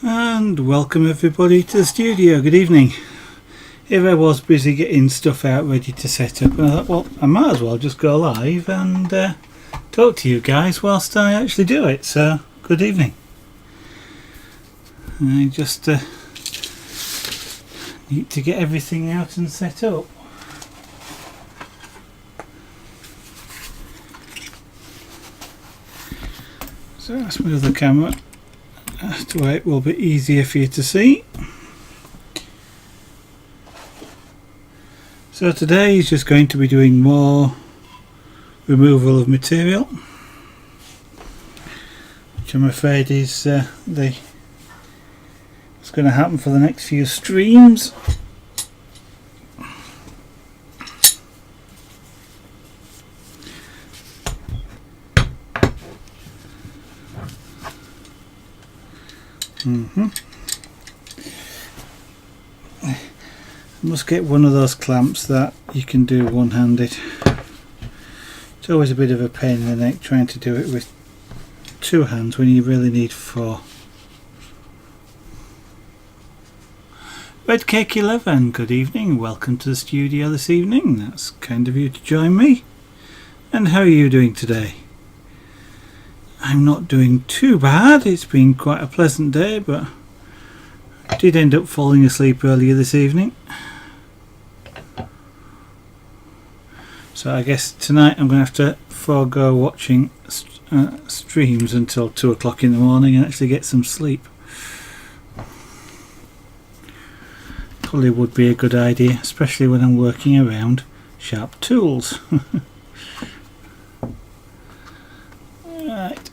And welcome everybody to the studio. Good evening. Here I was busy getting stuff out ready to set up, and I thought, well, I might as well just go live and talk to you guys whilst I actually do it. So good evening. I just need to get everything out and set up. So let's move the camera to where it will be easier for you to see. So today is just going to be doing more removal of material, which I'm afraid is what's going to happen for the next few streams. I must get one of those clamps that you can do one-handed. It's always a bit of a pain in the neck trying to do it with two hands when you really need four. Redcake11, good evening, welcome to the studio this evening. That's kind of you to join me. And how are you doing today? I'm not doing too bad. It's been quite a pleasant day, but I did end up falling asleep earlier this evening. So I guess tonight I'm going to have to forego watching streams until 2 o'clock in the morning and actually get some sleep. Probably would be a good idea, especially when I'm working around sharp tools. Right.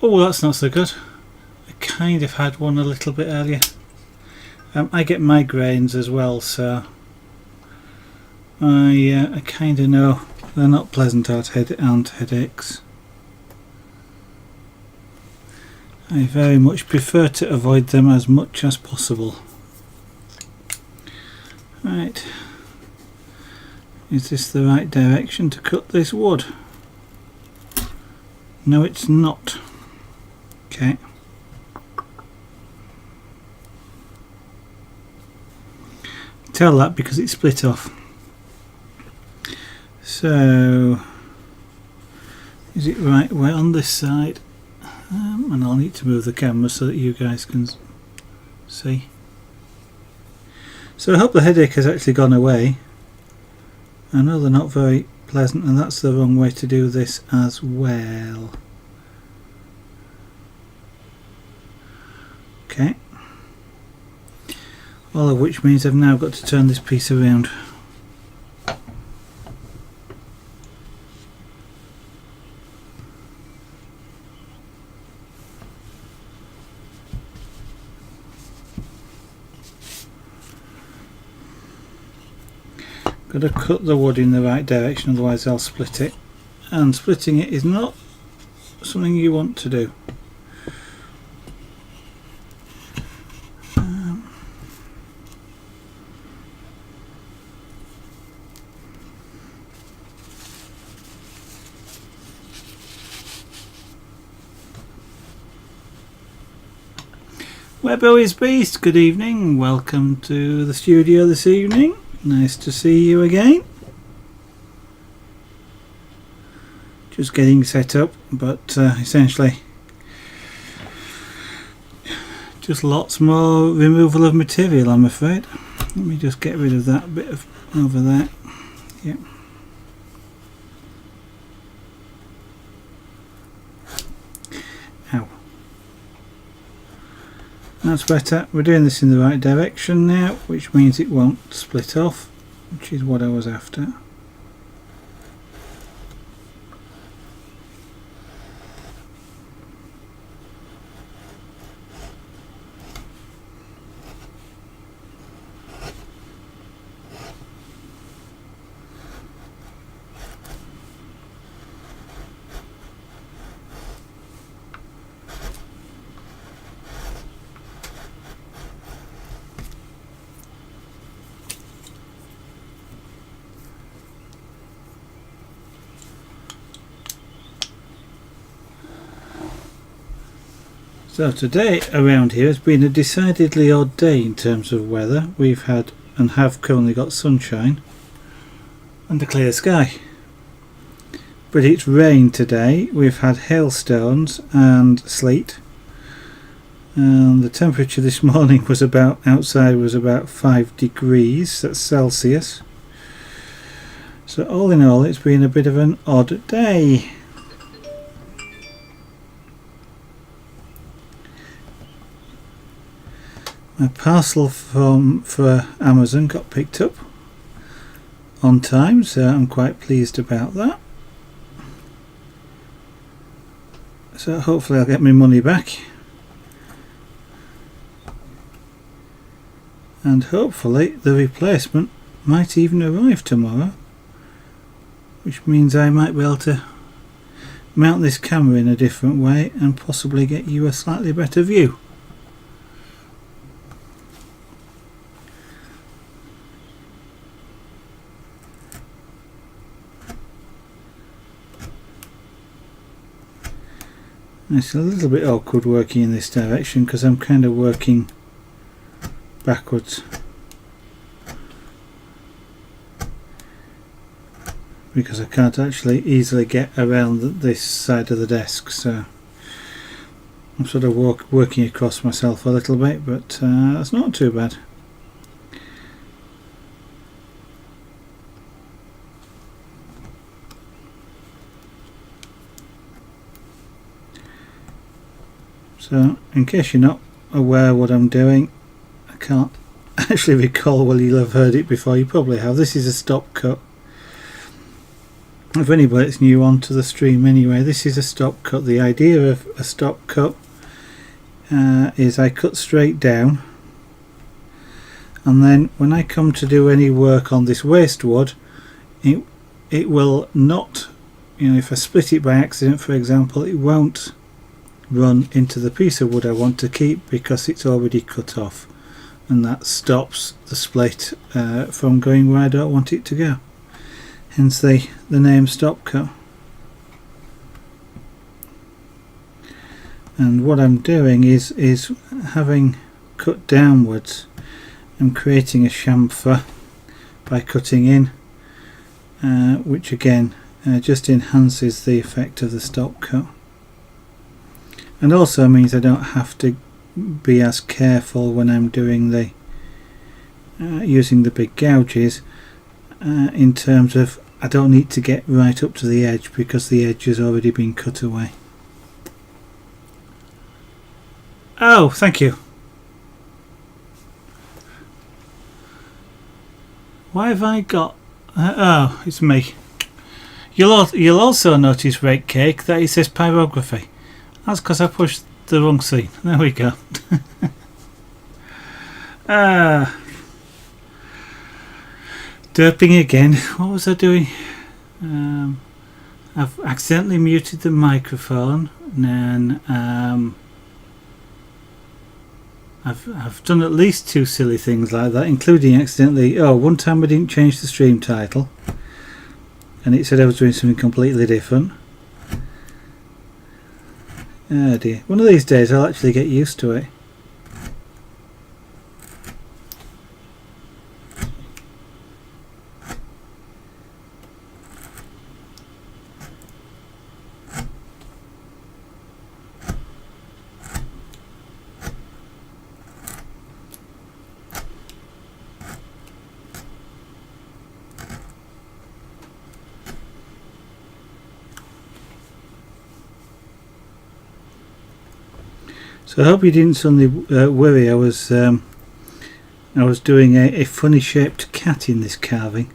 Oh, that's not so good. I kind of had one a little bit earlier. I get migraines as well, so I kind of know they're not pleasant headaches. I very much prefer to avoid them as much as possible. Right. Is this the right direction to cut this wood? No, it's not. Okay. Tell that because it split off. So is it right way on this side? And I'll need to move the camera so that you guys can see. So I hope the headache has actually gone away. I know they're not very pleasant, and that's the wrong way to do this as well. Okay. All of which means I've now got to turn this piece around. Got to cut the wood in the right direction, otherwise I'll split it, and splitting it is not something you want to do. Webbo is Beast, good evening, welcome to the studio this evening. Nice to see you again. Just getting set up, but essentially just lots more removal of material, I'm afraid. Let me just get rid of that bit of over there. Yep. Ow. That's better. We're doing this in the right direction now, which means it won't split off, which is what I was after. So today around here has been a decidedly odd day in terms of weather. We've had and have currently got sunshine and a clear sky. But it's rained today. We've had hailstones and sleet. And the temperature this morning was outside was about 5 degrees, that's Celsius. So all in all, it's been a bit of an odd day. My parcel for Amazon got picked up on time, so I'm quite pleased about that. So hopefully I'll get my money back. And hopefully the replacement might even arrive tomorrow, which means I might be able to mount this camera in a different way and possibly get you a slightly better view. It's a little bit awkward working in this direction because I'm kind of working backwards because I can't actually easily get around this side of the desk, so I'm sort of working across myself a little bit, but that's not too bad. So, in case you're not aware what I'm doing, I can't actually recall whether you'll have heard it before. You probably have. This is a stop cut. If anybody's new onto the stream anyway, this is a stop cut. The idea of a stop cut is I cut straight down, and then when I come to do any work on this waste wood, it will not, if I split it by accident, for example, it won't run into the piece of wood I want to keep because it's already cut off, and that stops the split from going where I don't want it to go. Hence the name stop cut. And what I'm doing is having cut downwards, I'm creating a chamfer by cutting in, which again just enhances the effect of the stop cut. And also means I don't have to be as careful when I'm doing the using the big gouges, in terms of I don't need to get right up to the edge because the edge has already been cut away. Oh, thank you. Why have I got... oh, it's me. You'll also notice, Rake Cake, that it says pyrography. That's because I pushed the wrong scene. There we go. Derping again. What was I doing? I've accidentally muted the microphone, and then I've done at least 2 silly things like that, including accidentally. Oh, one time I didn't change the stream title, and it said I was doing something completely different. Oh dear. One of these days I'll actually get used to it. So I hope you didn't suddenly worry. I was doing a funny shaped cat in this carving.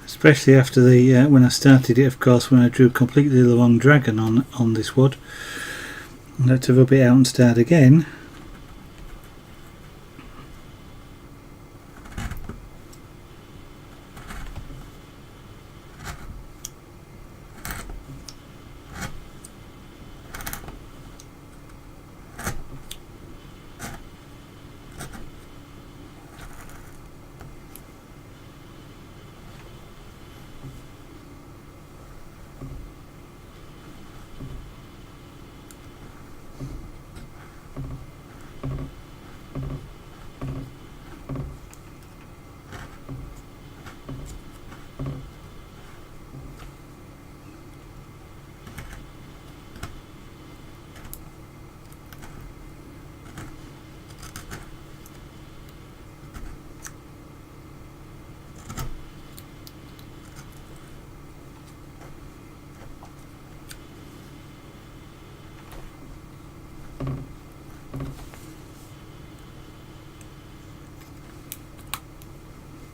Especially after the when I started it, of course, when I drew completely the wrong dragon on this wood. I had to rub it out and start again.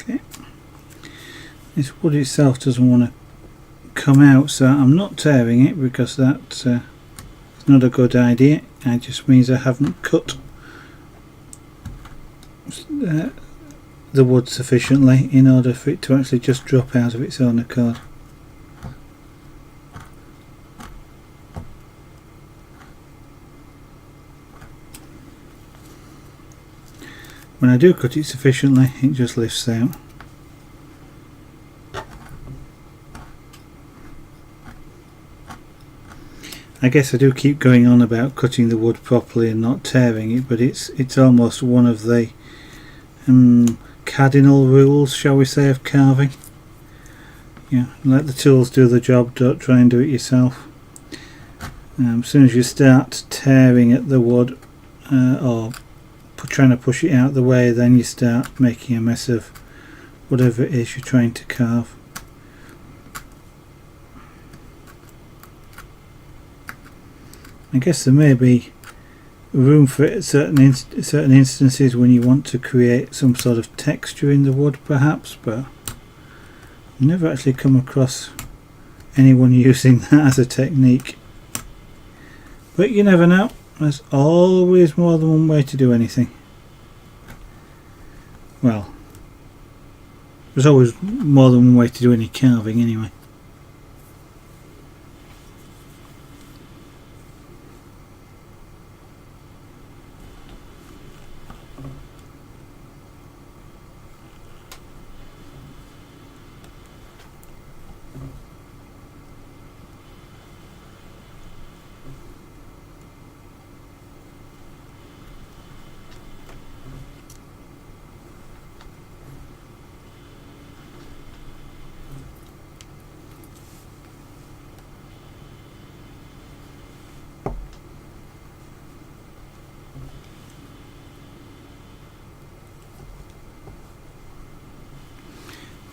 Okay, this wood itself doesn't want to come out, so I'm not tearing it because that's not a good idea. It just means I haven't cut the wood sufficiently in order for it to actually just drop out of its own accord. When I do cut it sufficiently, it just lifts out. I guess I do keep going on about cutting the wood properly and not tearing it, but it's almost one of the cardinal rules, shall we say, of carving. Yeah, let the tools do the job, don't try and do it yourself. As soon as you start tearing at the wood or trying to push it out the way, then you start making a mess of whatever it is you're trying to carve. I guess there may be room for it at certain instances when you want to create some sort of texture in the wood perhaps, but I've never actually come across anyone using that as a technique. But you never know, there's always more than one way to do anything. Well, there's always more than one way to do any carving anyway.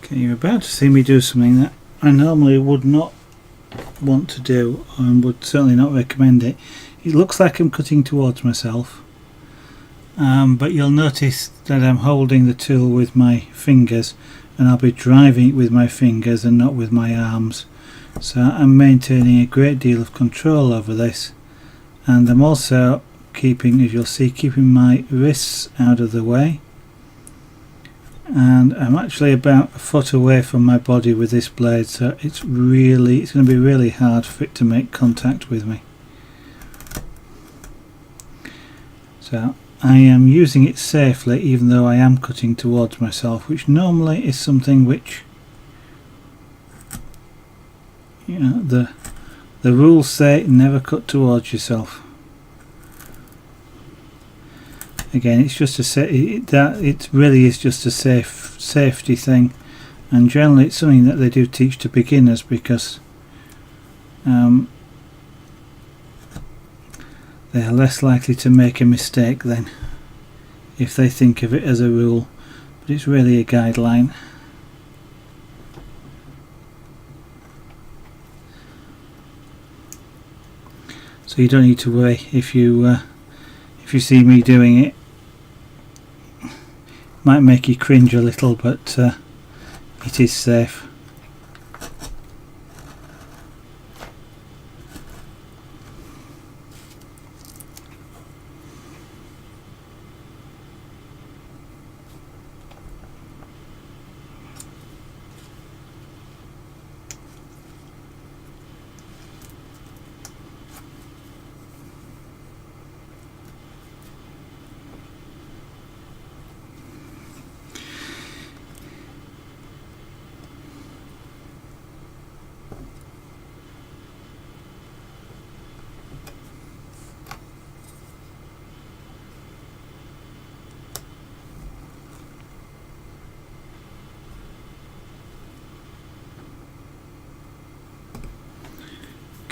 Okay, you're about to see me do something that I normally would not want to do and would certainly not recommend it. It looks like I'm cutting towards myself, but you'll notice that I'm holding the tool with my fingers and I'll be driving it with my fingers and not with my arms, so I'm maintaining a great deal of control over this, and I'm also keeping, as you'll see, keeping my wrists out of the way, and I'm actually about a foot away from my body with this blade, so it's going to be really hard for it to make contact with me. So I am using it safely, even though I am cutting towards myself, which normally is something which, you know, the rules say never cut towards yourself. Again, it's just it really is just a safety thing, and generally it's something that they do teach to beginners because they are less likely to make a mistake then if they think of it as a rule, but it's really a guideline. So you don't need to worry if you see me doing it. Might make you cringe a little, but it is safe.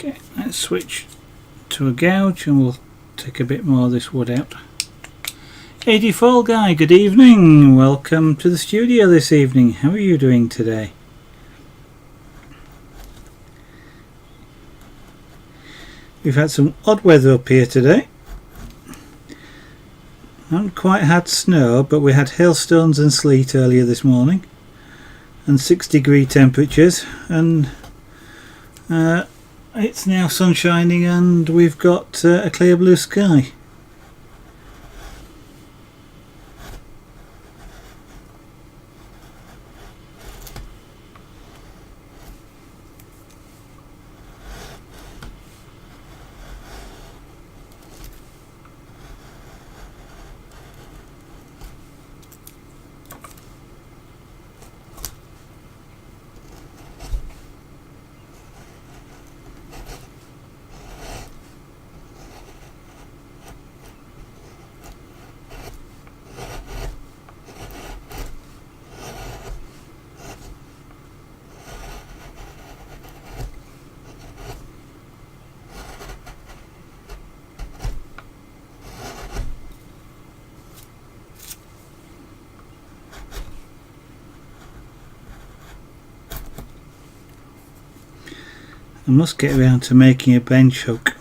Okay, let's switch to a gouge and we'll take a bit more of this wood out. 84 Guy, good evening. Welcome to the studio this evening. How are you doing today? We've had some odd weather up here today. Haven't quite had snow, but we had hailstones and sleet earlier this morning, and 6-degree temperatures, and it's now sun shining and we've got a clear blue sky. I must get around to making a bench hook,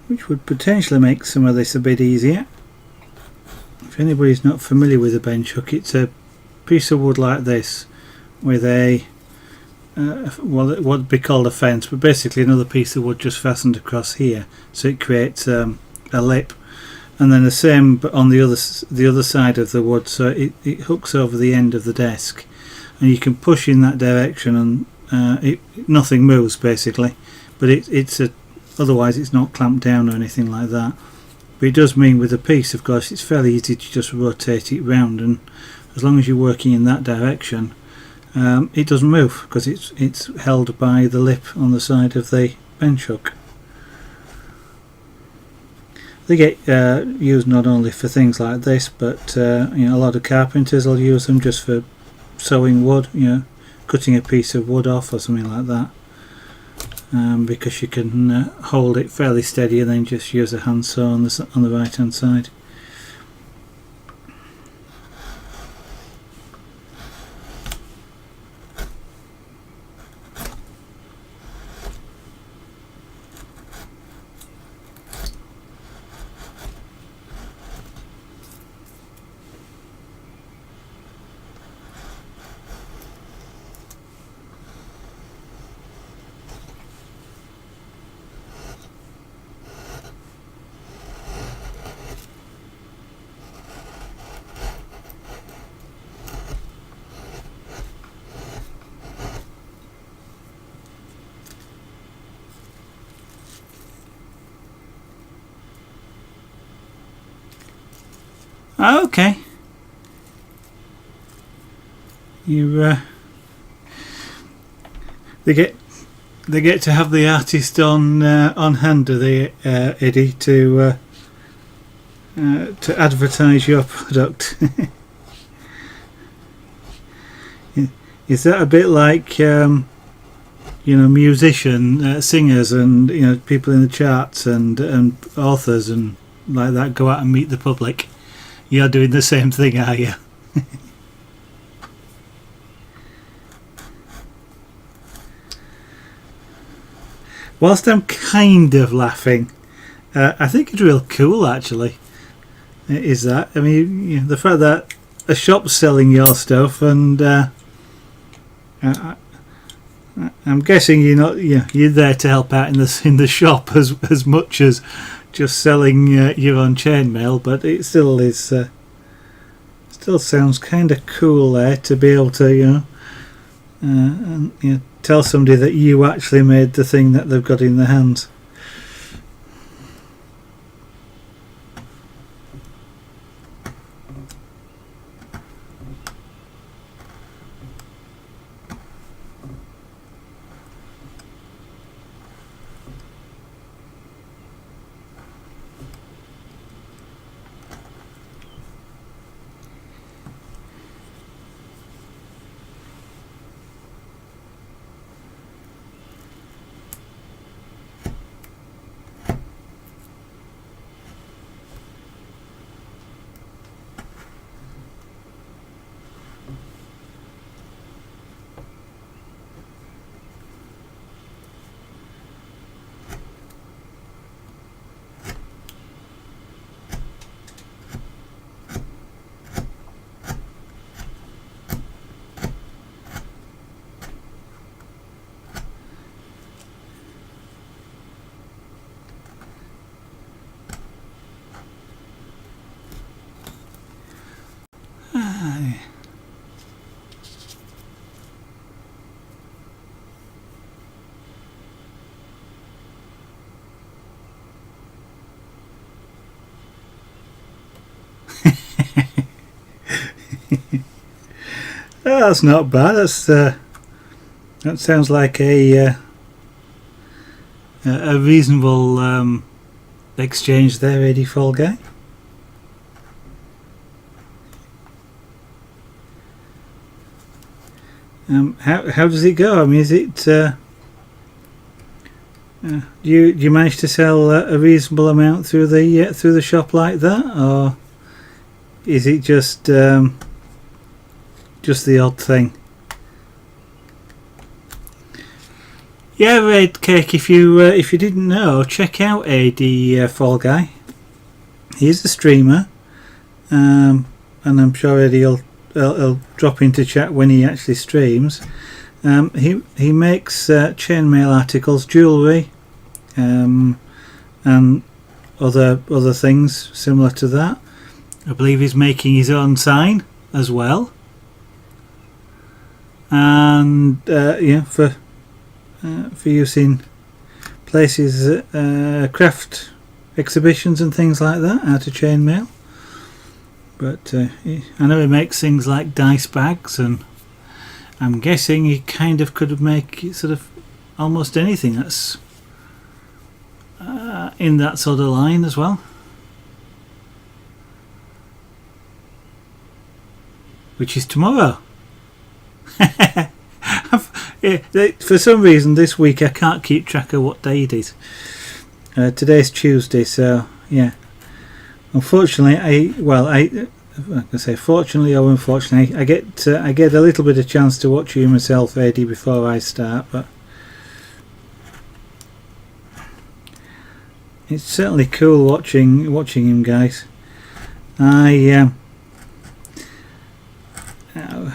which would potentially make some of this a bit easier. If anybody's not familiar with a bench hook, it's a piece of wood like this with a well, it would be called a fence, but basically another piece of wood just fastened across here, so it creates a lip, and then the same but on the other side of the wood, so it hooks over the end of the desk, and you can push in that direction and nothing moves basically, but otherwise it's not clamped down or anything like that. But it does mean with a piece, of course, it's fairly easy to just rotate it round, and as long as you're working in that direction, it doesn't move because it's held by the lip on the side of the bench hook. They get used not only for things like this, but a lot of carpenters will use them just for sewing wood, cutting a piece of wood off or something like that, because you can hold it fairly steady and then just use a hand saw on the right hand side. Okay, they get to have the artist on hand, do they, Eddie, to advertise your product? Is that a bit like musician singers and people in the charts and authors and like that go out and meet the public? You're doing the same thing, are you? Whilst I'm kind of laughing, I think it's real cool actually. Is that? I mean, the fact that a shop's selling your stuff, and I'm guessing you're there to help out in the shop as much as just selling your own chainmail, but it still is still sounds kind of cool there to be able to tell somebody that you actually made the thing that they've got in their hands. Well, that's not bad. That sounds like a reasonable exchange there, Eddie Fall Guy. How does it go? I mean, is it do you manage to sell a reasonable amount through the shop like that, or is it just the odd thing? Yeah, Red Cake. If you didn't know, check out AD Fall Guy. He's a streamer, and I'm sure Eddie'll drop into chat when he actually streams. He makes chainmail articles, jewellery, and other things similar to that. I believe he's making his own sign as well, and for use in places, craft exhibitions and things like that out of chainmail. But I know he makes things like dice bags, and I'm guessing he kind of could make sort of almost anything that's in that sort of line as well. Which is tomorrow. For some reason this week I can't keep track of what day it is. Today's Tuesday, so yeah. Unfortunately, fortunately or unfortunately, I get a little bit of chance to watch you myself, Eddie, before I start. But it's certainly cool watching him, guys.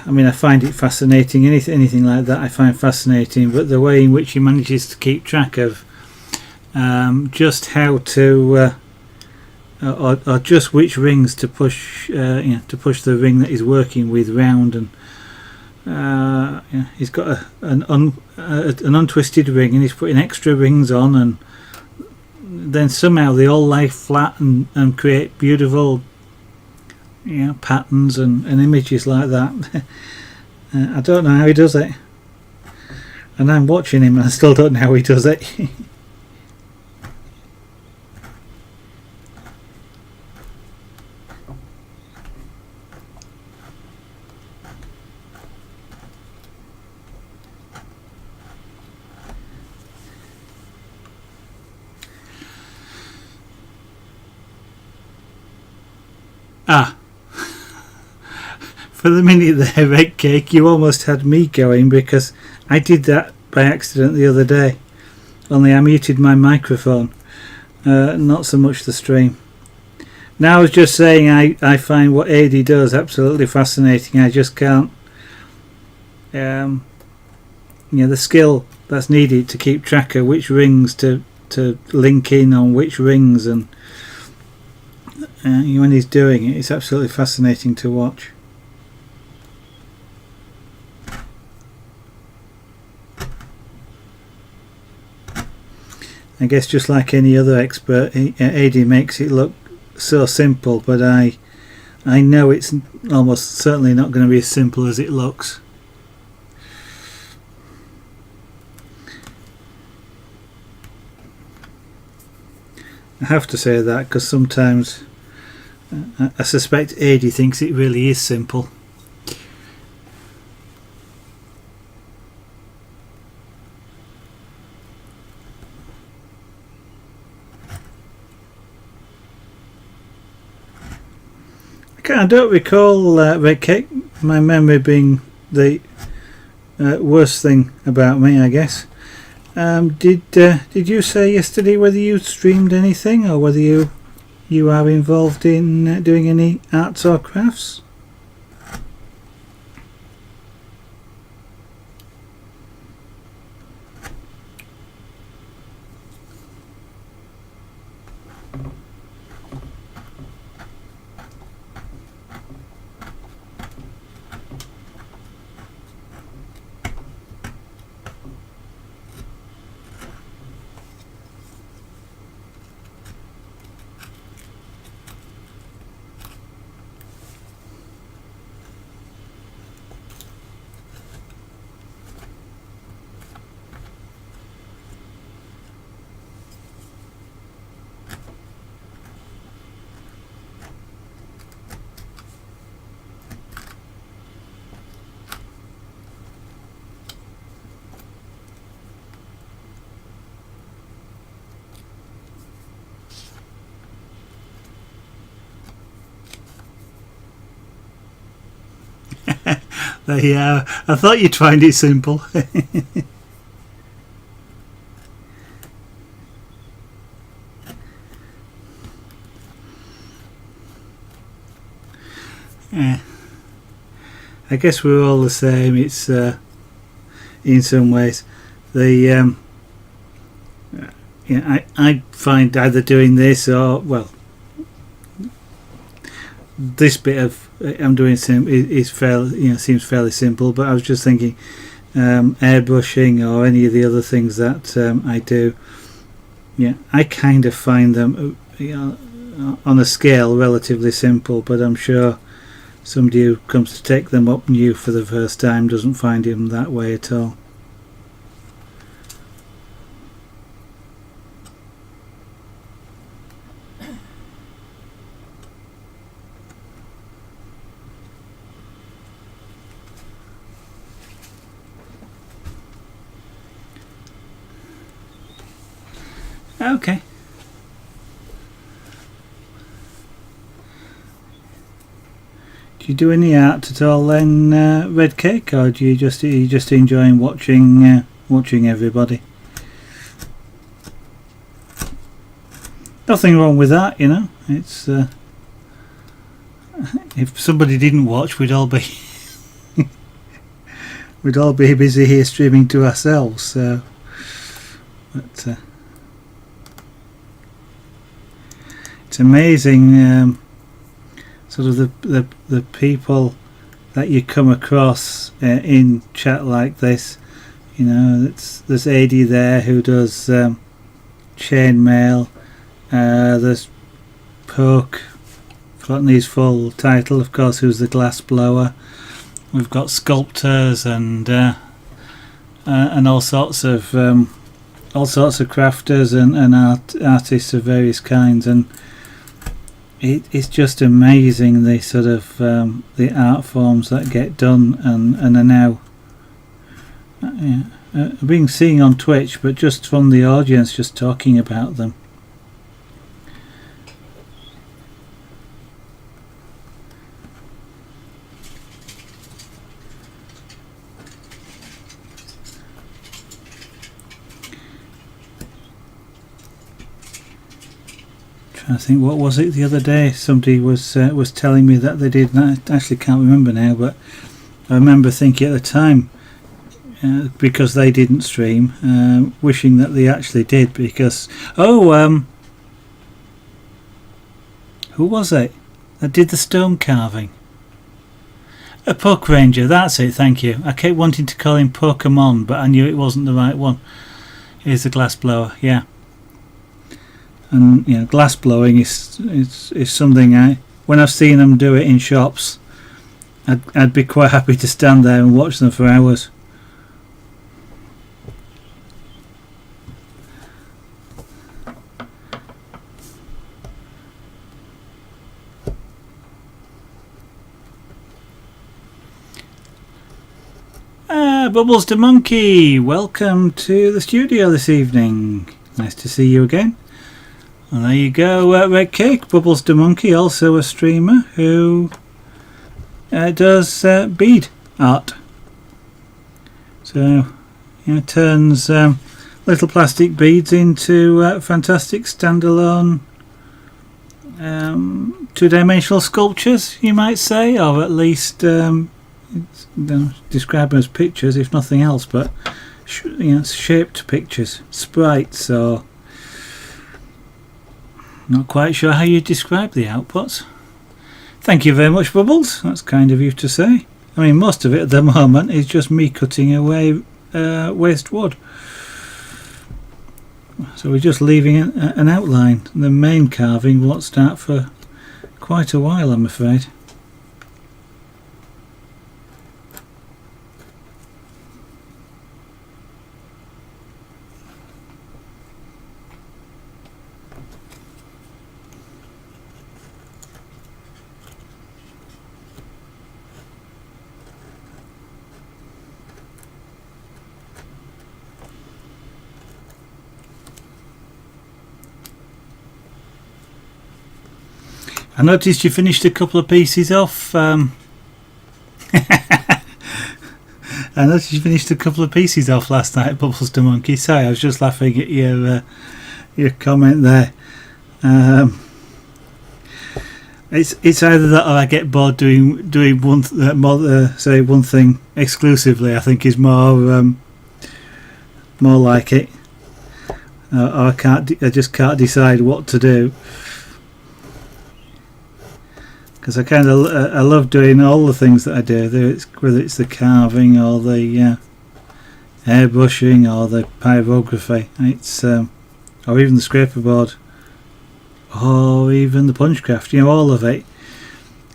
I mean, I find it fascinating. Anything like that I find fascinating, but the way in which he manages to keep track of just how to or just which rings to push to push the ring that he's working with round, and he's got an untwisted ring, and he's putting extra rings on, and then somehow they all lie flat and create beautiful patterns and images like that. I don't know how he does it, and I'm watching him and I still don't know how he does it. For the minute there, Red Cake, you almost had me going, because I did that by accident the other day, only I muted my microphone, not so much the stream. Now I was just saying I find what AD does absolutely fascinating. I just can't the skill that's needed to keep track of which rings to link in on which rings, and when he's doing it, it's absolutely fascinating to watch. I guess just like any other expert, AD makes it look so simple, but I know it's almost certainly not going to be as simple as it looks. I have to say that because sometimes I suspect AD thinks it really is simple. I don't recall Red Cake, my memory being the worst thing about me, I guess. Did you say yesterday whether you streamed anything, or whether you are involved in doing any arts or crafts? Yeah, I thought you'd find it simple. Yeah. I guess we're all the same. It's in some ways the I find either doing this or, well, this bit of I'm doing is fairly, seems fairly simple, but I was just thinking airbrushing or any of the other things that I do, I kind of find them on a scale relatively simple, but I'm sure somebody who comes to take them up new for the first time doesn't find them that way at all. Okay. Do you do any art at all then, Red Cake, or are you just enjoying watching everybody? Nothing wrong with that, It's if somebody didn't watch, we'd all be we'd all be busy here streaming to ourselves. So, but it's amazing. Sort of the people that you come across in chat like this. There's Adi there who does chainmail. There's Poke, forgotten his full title, of course, who's the glass blower. We've got sculptors and all sorts of crafters and artists of various kinds, and it's just amazing the sort of the art forms that get done and are now being seen on Twitch, but just from the audience just talking about them. I think, what was it the other day? Somebody was telling me that they did. I actually can't remember now, but I remember thinking at the time, because they didn't stream, wishing that they actually did, because who was it that did the stone carving? A Poke Ranger, that's it, thank you. I kept wanting to call him Pokemon, but I knew it wasn't the right one. Here's the glass blower, yeah. And glass blowing is something when I've seen them do it in shops, I'd be quite happy to stand there and watch them for hours. Bubbles the Monkey, welcome to the studio this evening. Nice to see you again. And there you go, Red Cake. Bubbles the Monkey, also a streamer who does bead art. So, turns little plastic beads into fantastic standalone two-dimensional sculptures, you might say, or at least describe them as pictures, if nothing else, but shaped pictures, sprites, or not quite sure how you describe the outputs. Thank you very much, Bubbles. That's kind of you to say. I mean, most of it at the moment is just me cutting away waste wood. So we're just leaving an outline. The main carving will not start for quite a while, I'm afraid. I noticed you finished a couple of pieces off. I noticed you finished a couple of pieces off last night, Bubbles to Monkey. Sorry, I was just laughing at your comment there. It's either that or I get bored doing one one thing exclusively. I think is more like it. Or I just can't decide what to do. Because I love doing all the things that I do, whether it's the carving or the airbrushing or the pyrography, or even the scraper board, or even the punchcraft. All of it.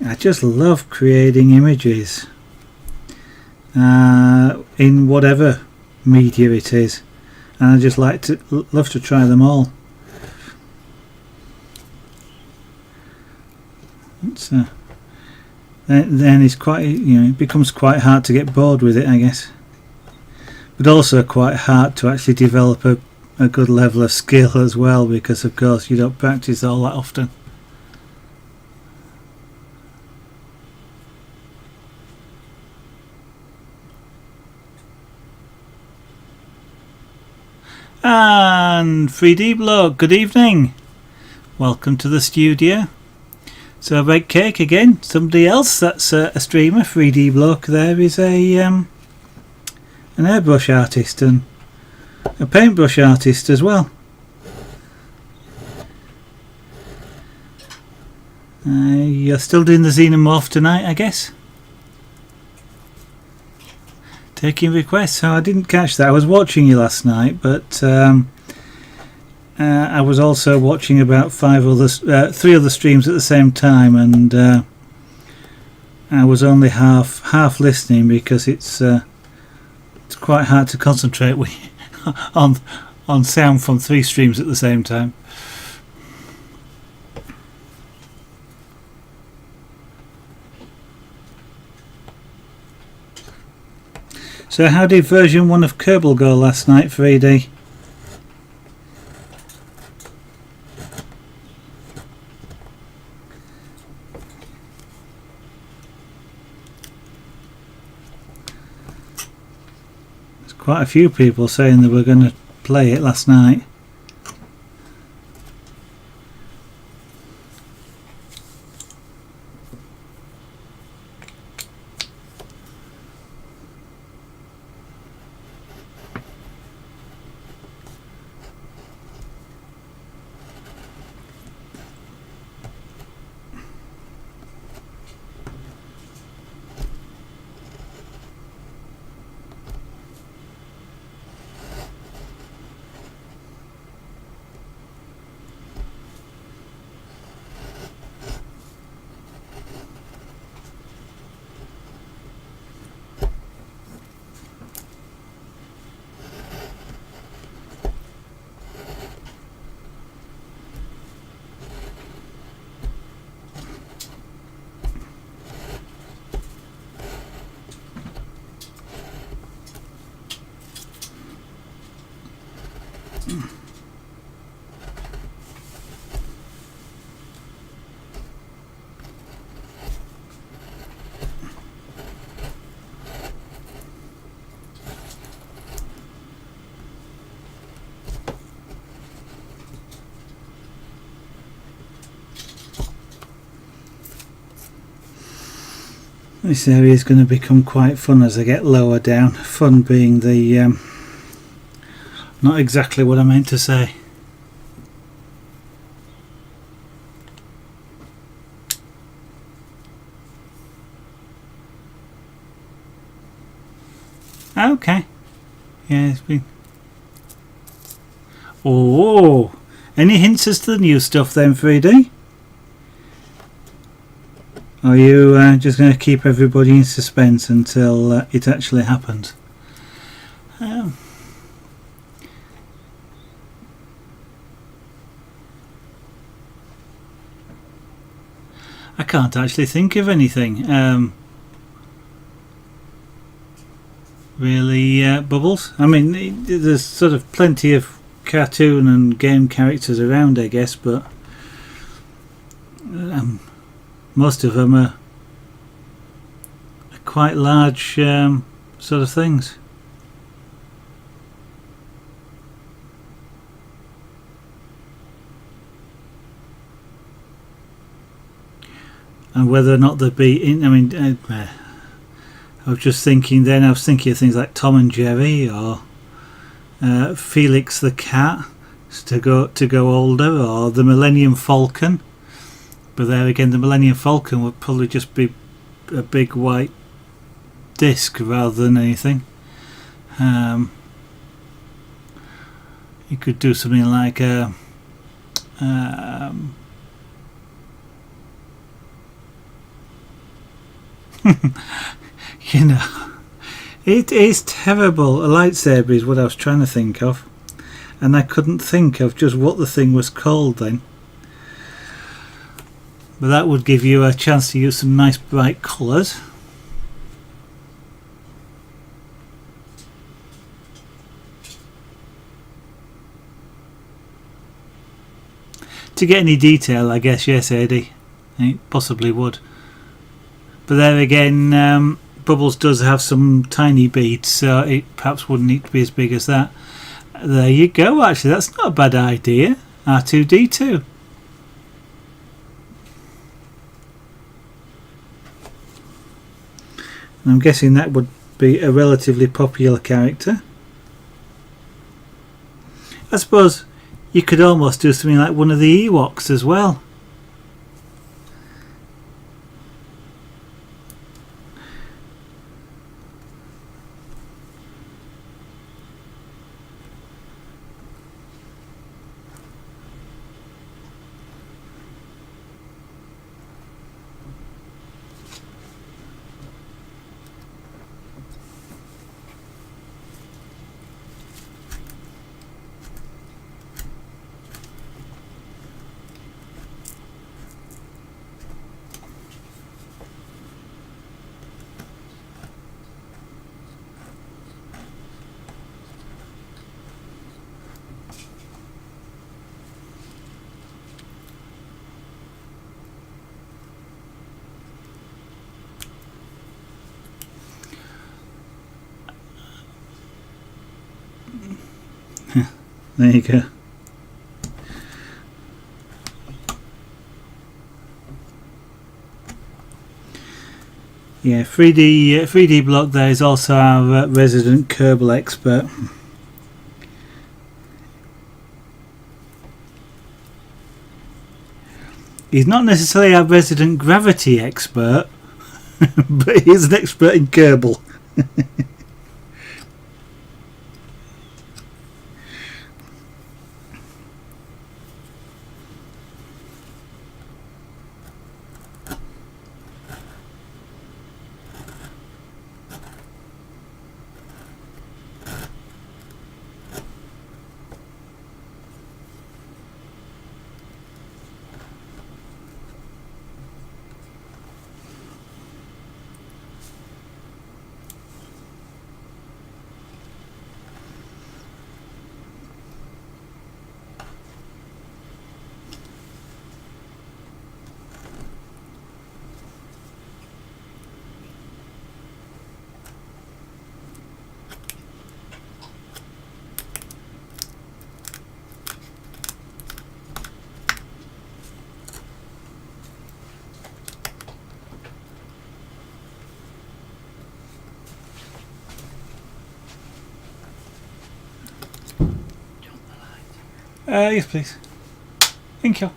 I just love creating images in whatever media it is, and I just love to try them all. Then it's quite, it becomes quite hard to get bored with it, I guess, but also quite hard to actually develop a good level of skill as well, because of course you don't practice all that often. And 3D Blog, good evening, welcome to the studio. So I bake cake again. Somebody else that's a streamer, 3D Bloke, there is an airbrush artist and a paintbrush artist as well. You're still doing the Xenomorph tonight, I guess? Taking requests. Oh, I didn't catch that. I was watching you last night, but I was also watching about 3 other streams at the same time, and I was only half listening because it's quite hard to concentrate on sound from 3 streams at the same time. So how did version 1 of Kerbal go last night, 3D? There's quite a few people saying they were going to play it last night. This area is going to become quite fun as I get lower down. Fun being the not exactly what I meant to say. Okay. Yeah, it's been... Oh! Any hints as to the new stuff then, 3D? Or are you just going to keep everybody in suspense until it actually happens? I can't actually think of anything. Really, Bubbles? I mean, there's sort of plenty of cartoon and game characters around, I guess, but most of them are quite large sort of things. And whether or not they'd be in, I mean, I was just thinking then, I was thinking of things like Tom and Jerry, or Felix the Cat to go older, or the Millennium Falcon. But there again, the Millennium Falcon would probably just be a big white disc rather than anything. You could do something like a you know, it is terrible. A lightsaber is what I was trying to think of, and I couldn't think of just what the thing was called then. But that would give you a chance to use some nice bright colours. To get any detail, I guess, yes, Eddie, it possibly would. But there again, Bubbles does have some tiny beads, so it perhaps wouldn't need to be as big as that. There you go, actually, that's not a bad idea. R2-D2. And I'm guessing that would be a relatively popular character. I suppose you could almost do something like one of the Ewoks as well. There you go. Yeah, 3D Block there is also our resident Kerbal expert. He's not necessarily our resident gravity expert, but he is an expert in Kerbal. Yes, please. Thank you.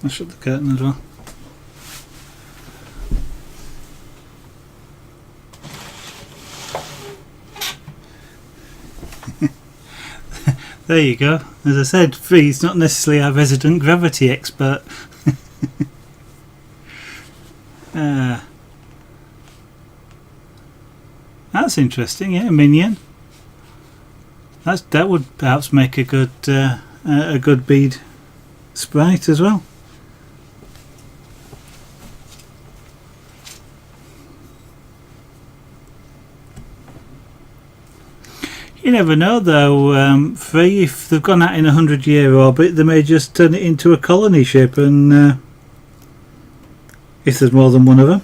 I'll shut the curtain as well. There you go. As I said, Free's not necessarily our resident gravity expert. That's interesting, yeah, minion. That would perhaps make a good bead sprite as well. You never know though, Free, if they've gone out in 100-year orbit, they may just turn it into a colony ship, and if there's more than one of them.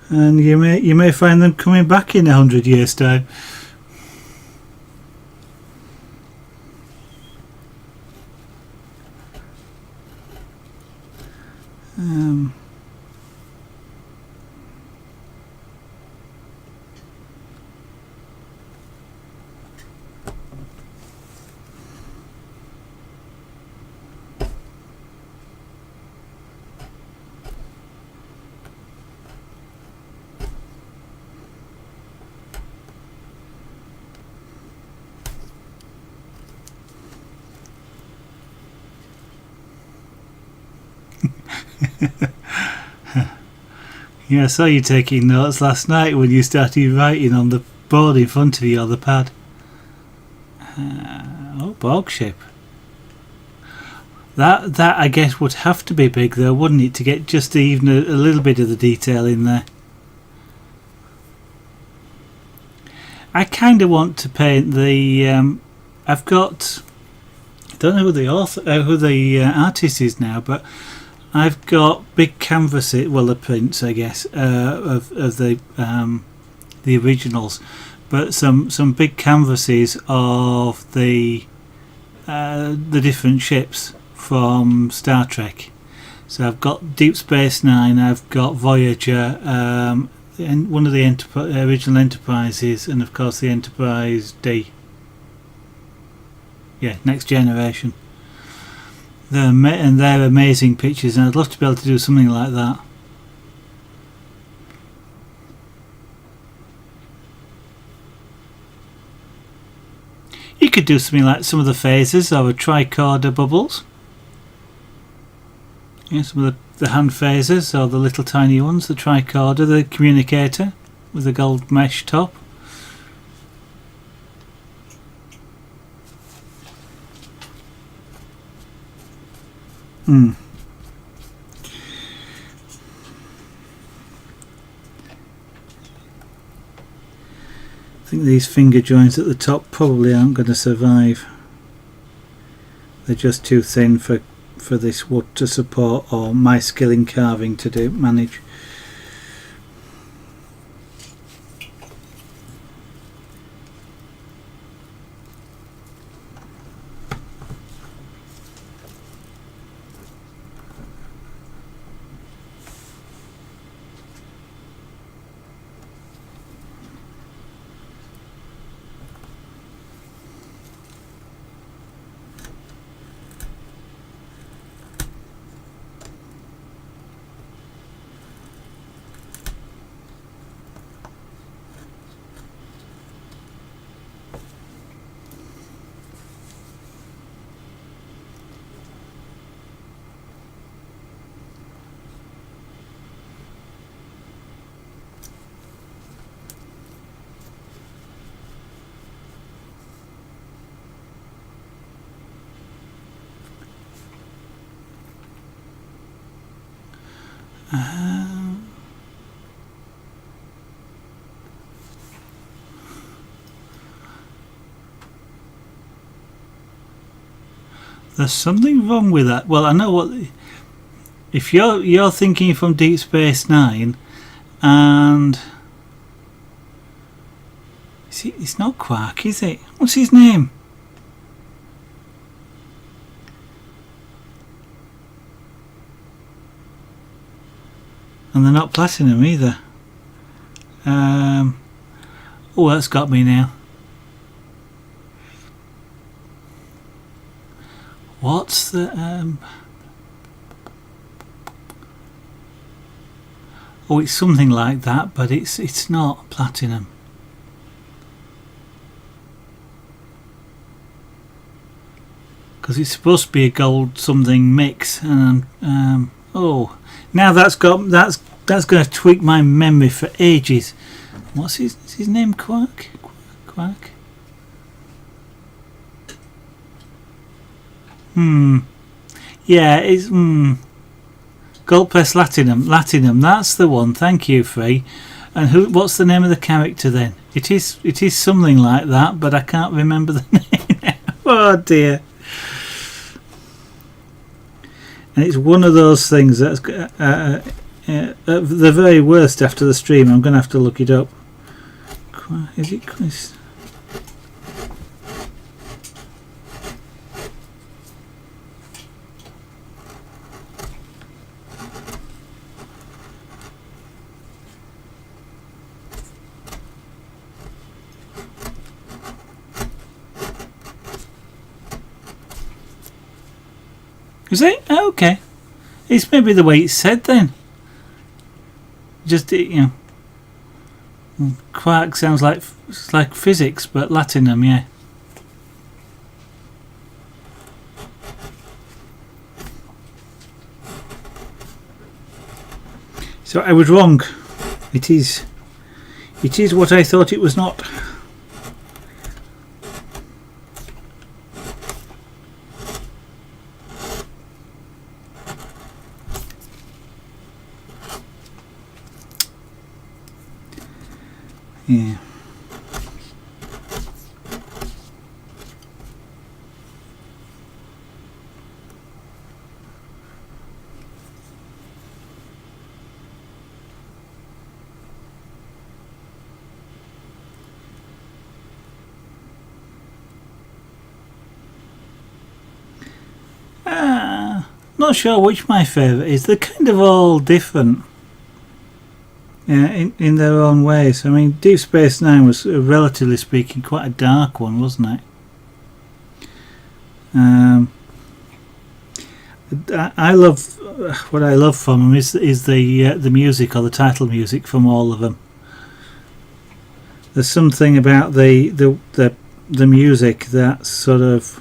and you may find them coming back in 100 years' time. Yeah, I saw you taking notes last night when you started writing on the board in front of you, or the pad. Oh, bog ship. That I guess would have to be big though, wouldn't it, to get just even a little bit of the detail in there. I kind of want to paint the. I've got. I don't know who the artist is now, but I've got big canvases. Well, the prints, I guess, of the originals, but some big canvases of the different ships from Star Trek. So I've got Deep Space Nine, I've got Voyager, and one of the original Enterprises, and of course the Enterprise D. Yeah, Next Generation. They're amazing pictures, and I'd love to be able to do something like that. You could do something like some of the phases or a tricorder bubbles. Yeah, some of the hand phasers, or the little tiny ones, the tricorder, the communicator with the gold mesh top. I think these finger joints at the top probably aren't going to survive. They're just too thin for this wood to support, or my skill in carving to manage. There's something wrong with that. Well, I know what. If you're thinking from Deep Space Nine, and it's not Quark, is it? What's his name? And they're not platinum either. Oh, that's got me now. What's the oh, it's something like that, but it's not platinum. Because it's supposed to be a gold something mix, and oh, now that's going to tweak my memory for ages. What's his name? Quark? Yeah, it's gold press latinum. That's the one. Thank you, Free. And what's the name of the character then? It is something like that, but I can't remember the name. Oh dear. And it's one of those things that's at the very worst, after the stream, I'm going to have to look it up. Is it? Is it? Oh, okay. It's maybe the way it's said then. Just, you know. Quark sounds like physics, but Latinum, yeah. So I was wrong. It is what I thought it was not. Yeah. Not sure which my favourite is. They're kind of all different. Yeah, in their own ways. I mean, Deep Space Nine was, relatively speaking, quite a dark one, wasn't it? I love what I love from them is the music, or the title music from all of them. There's something about the music that sort of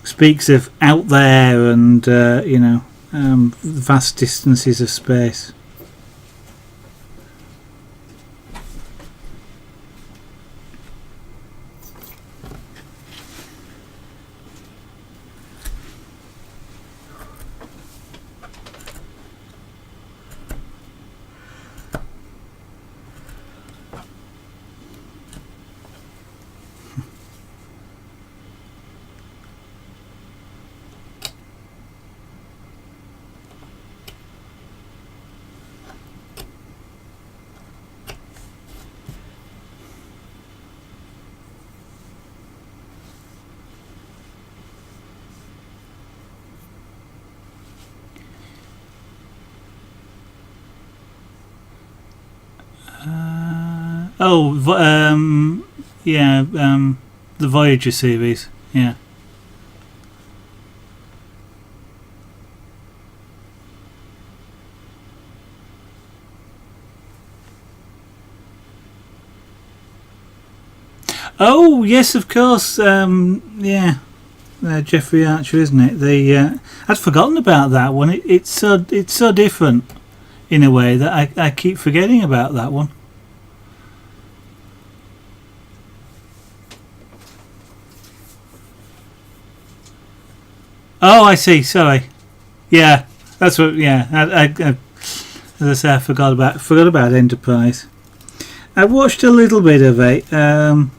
speaks of out there and you know, vast distances of space. Yeah, the Voyager series, yeah. Oh yes, of course. Yeah, Jeffrey Archer, isn't it? I'd forgotten about that one. It's so different in a way that I keep forgetting about that one. Oh, I see. Sorry. Yeah, that's what. Yeah, as I say, I forgot about Enterprise. I watched a little bit of it, and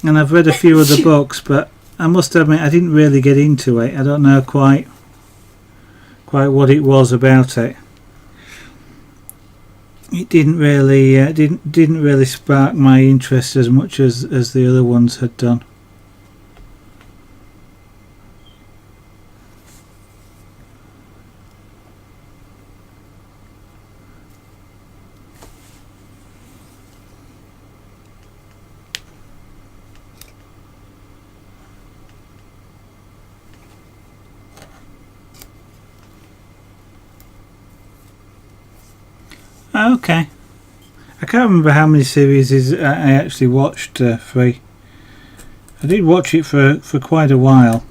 I've read a few of the books, but I must admit I didn't really get into it. I don't know quite what it was about it. It didn't really spark my interest as much as the other ones had done. Okay. I can't remember how many series I actually watched. 3. I did watch it for quite a while.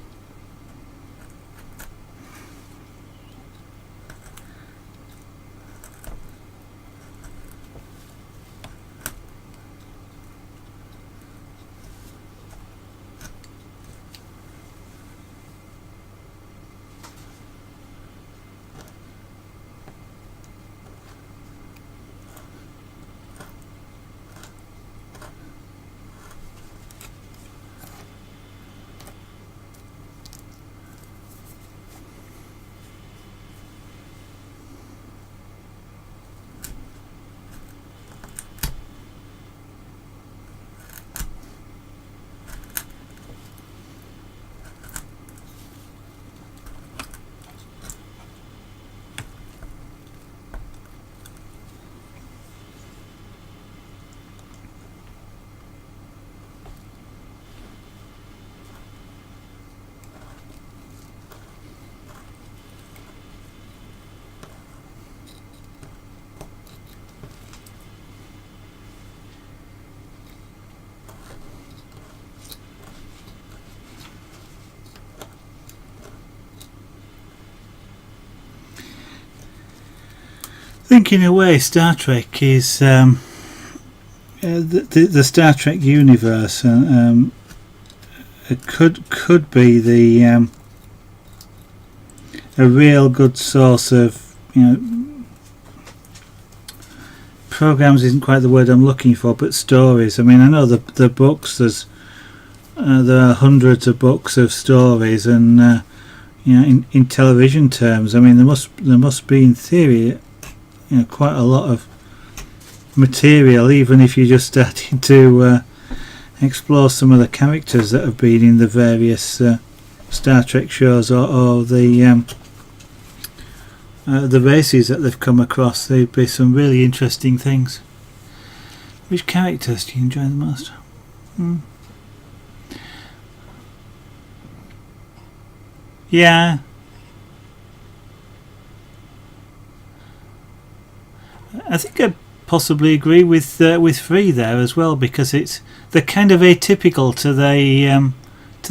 think in a way Star Trek is the Star Trek universe it could be the a real good source of, programs isn't quite the word I'm looking for, but stories. I mean, I know the books, there are hundreds of books of stories, and in television terms, I mean, there must be, in theory, quite a lot of material, even if you're just starting to explore some of the characters that have been in the various Star Trek shows, or the races that they've come across. There'd be some really interesting things. Which characters do you enjoy the most? Yeah. I think I'd possibly agree with Free there as well, because they're kind of atypical to the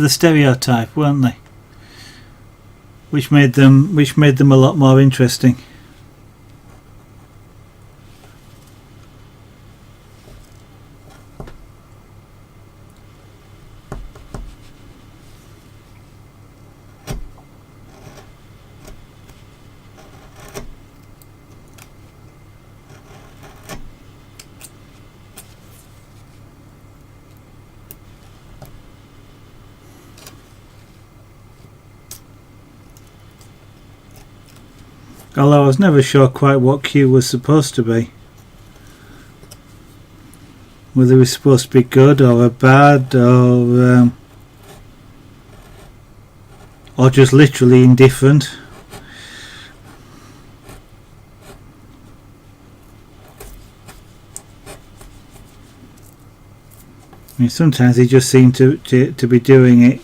stereotype, weren't they? Which made them a lot more interesting. Although I was never sure quite what Q was supposed to be. Whether he was supposed to be good or a bad, or just literally indifferent. I mean, sometimes he just seemed to be doing it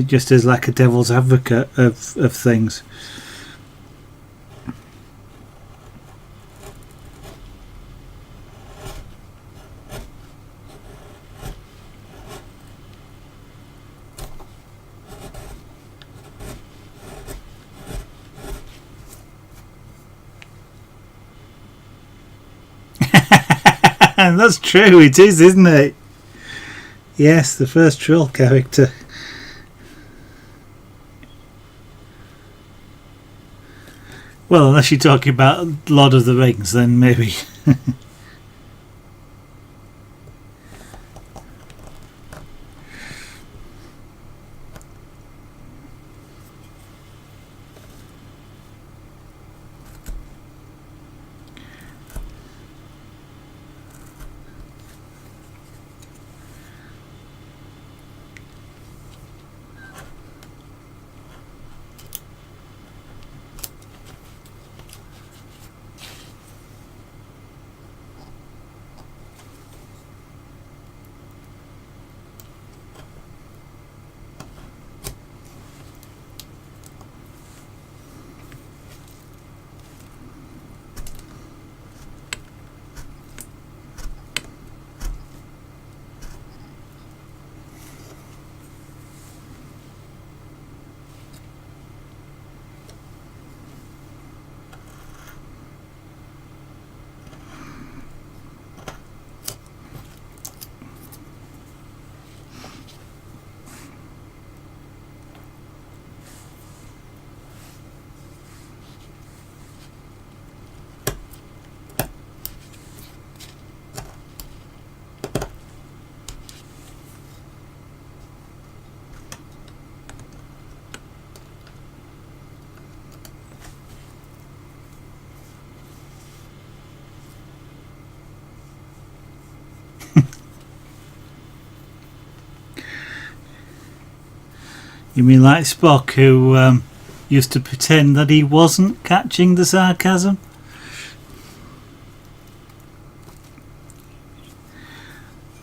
just as like a devil's advocate of things. And that's true, it is, isn't it? Yes, the first troll character. Well, unless you're talking about Lord of the Rings, then maybe. You mean like Spock, who used to pretend that he wasn't catching the sarcasm?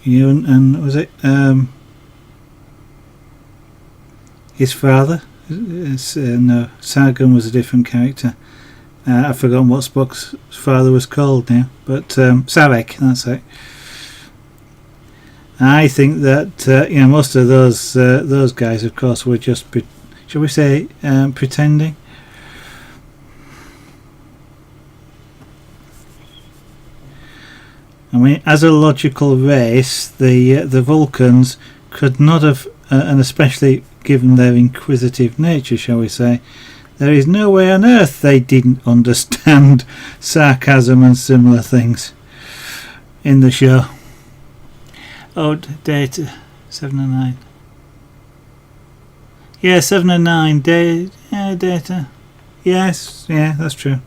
And was it his father? No, Sargon was a different character. I've forgotten what Spock's father was called now, but Sarek, that's it. I think that most of those guys, of course, were just, shall we say, pretending. mean, as a logical race, the Vulcans could not have, and especially given their inquisitive nature, shall we say, there is no way on earth they didn't understand sarcasm and similar things in the show. Oh, data 7 and 9. Yeah, 7 and 9. Data. Yes, yeah, that's true.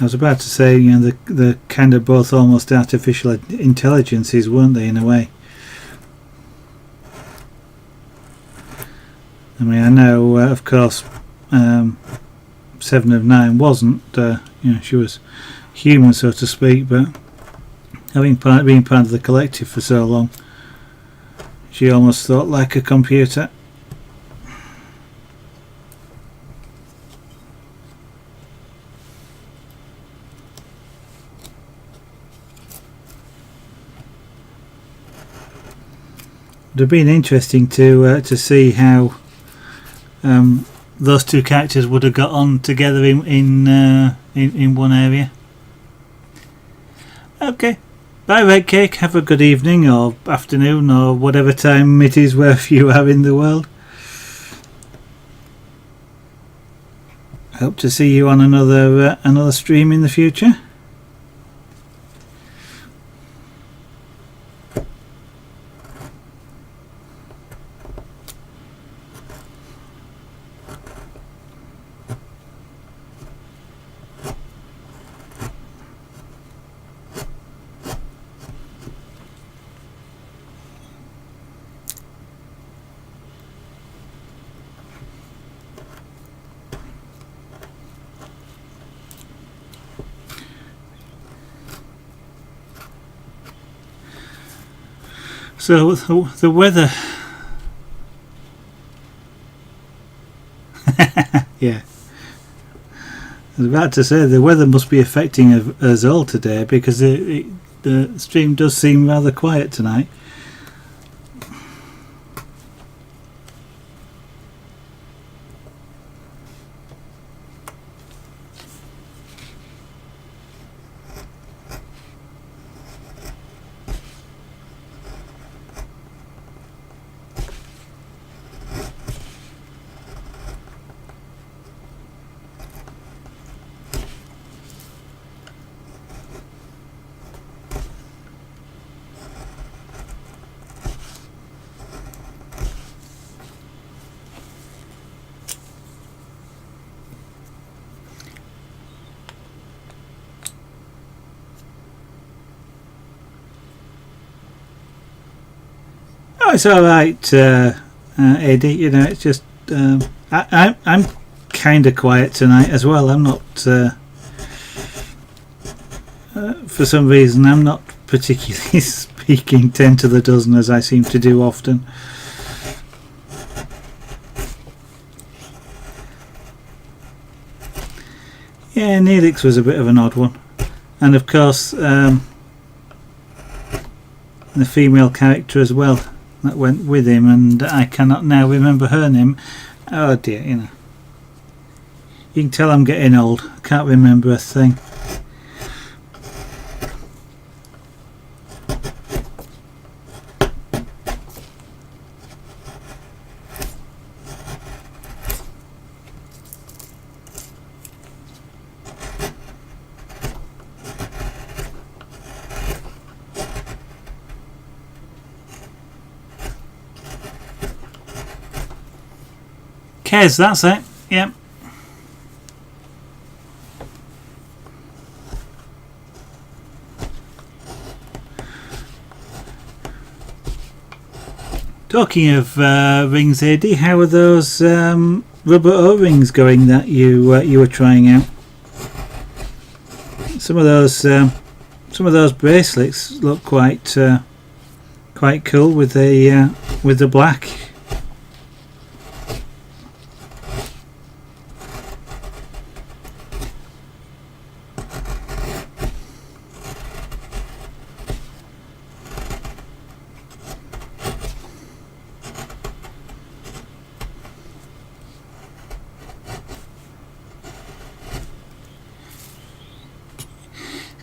I was about to say, you know, the kind of both almost artificial intelligences, weren't they, in a way? I mean, I know, of course, 7 of 9 wasn't, you know, she was human, so to speak, but being part of the collective for so long, she almost thought like a computer. It would have been interesting to see how those two characters would have got on together in one area. Okay, bye Red Cake. Have a good evening or afternoon or whatever time it is wherever you are in the world. Hope to see you on another stream in the future. So the weather, yeah, I was about to say the weather must be affecting us all today, because the stream does seem rather quiet tonight. Oh, it's all right, Eddie. You know, it's just I'm kind of quiet tonight as well. I'm not, for some reason, I'm not particularly speaking 10 to the dozen as I seem to do often. Yeah, Neelix was a bit of an odd one, and of course the female character as well that went with him, and I cannot now remember her name. Oh dear, you know. You can tell I'm getting old. I can't remember a thing. Kez, that's it. Yep. Talking of rings, AD, how are those rubber O-rings going that you were trying out? Some of those bracelets look quite cool with the black.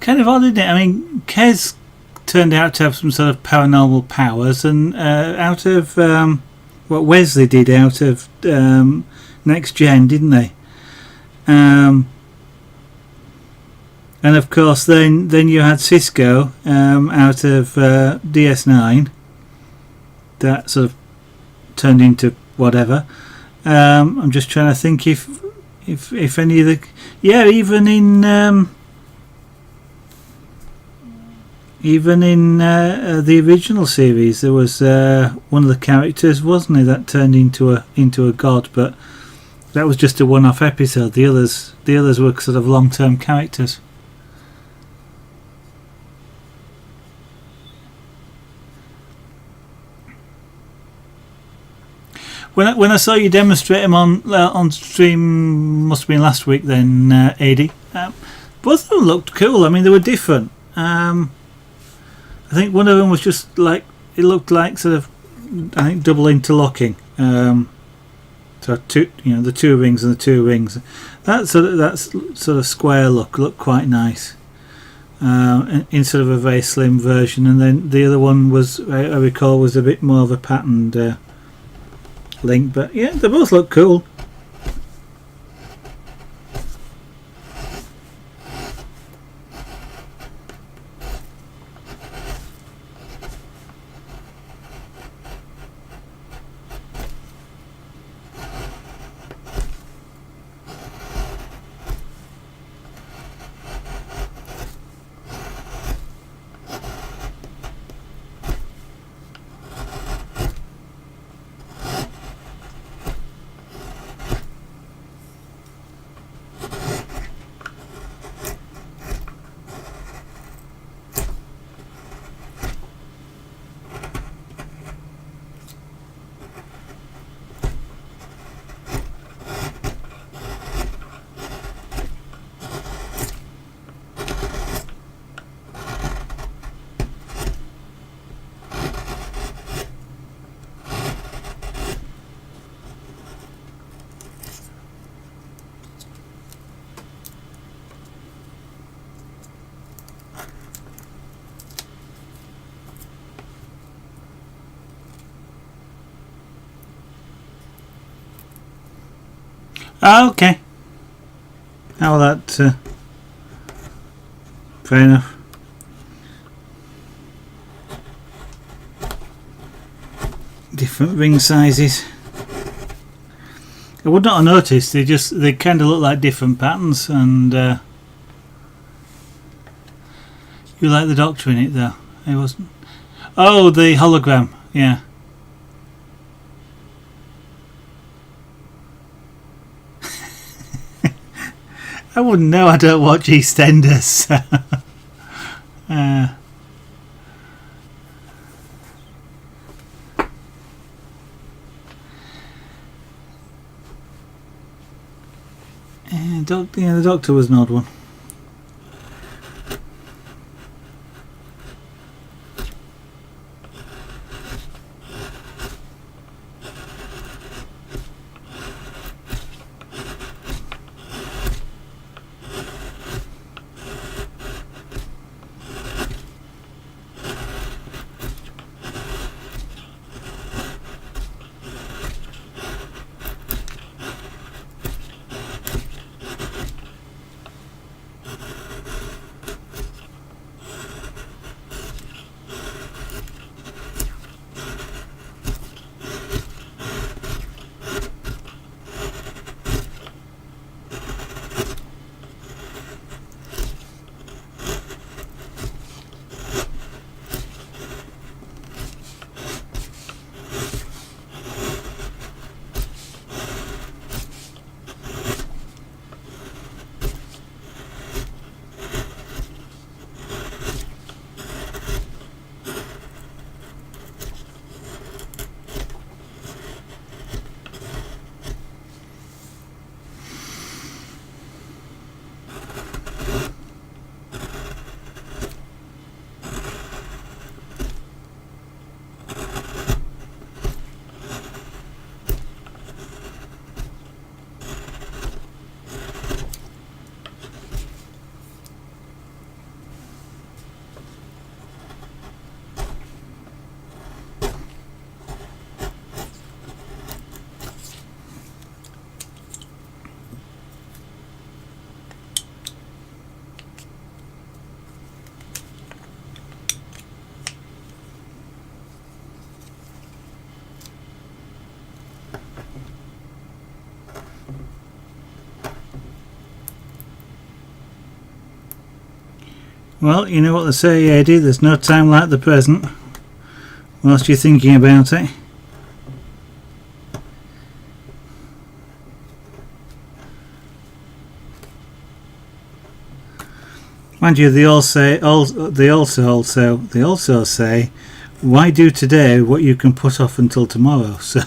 kind of odd, isn't it? I mean, Kez turned out to have some sort of paranormal powers, and out of what Wesley did out of Next Gen, didn't they? And of course, then you had Cisco out of DS9, that sort of turned into whatever. I'm just trying to think if any of the even in the original series there was one of the characters, wasn't it, that turned into a god, but that was just a one-off episode. The others were sort of long-term characters. When I saw you demonstrate them on stream, must have been last week then, AD, both of them looked cool. I mean, they were different. I think one of them was just like, it looked like sort of, I think, double interlocking. So the two rings and the two rings. That sort of square looked quite nice. In sort of a very slim version, and then the other one was, I recall, was a bit more of a patterned link, but yeah, they both look cool. Okay. How will that? Fair enough. Different ring sizes. I would not have noticed. They kind of look like different patterns, and you like the Doctor in it though. It wasn't. Oh, the hologram. Yeah. I wouldn't know. I don't watch EastEnders. The Doctor was an odd one. Well, you know what they say, Eddie, there's no time like the present whilst you're thinking about it. Mind you, they also say, why do today what you can put off until tomorrow? So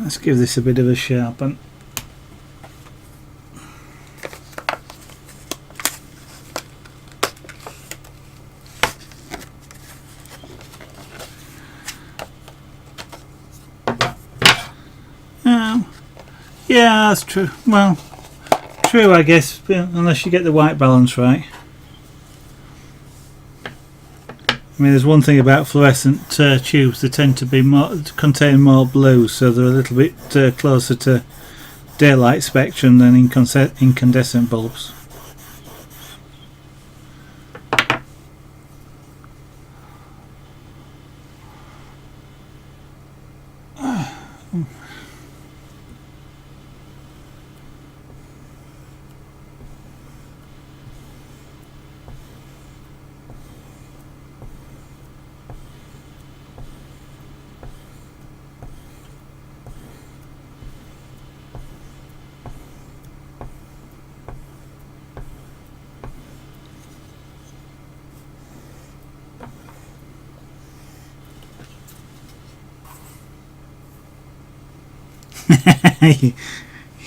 let's give this a bit of a sharpen. Yeah, that's true. Well, true, I guess, unless you get the white balance right. I mean, there's one thing about fluorescent tubes; they tend to be contain more blue, so they're a little bit closer to daylight spectrum than incandescent bulbs.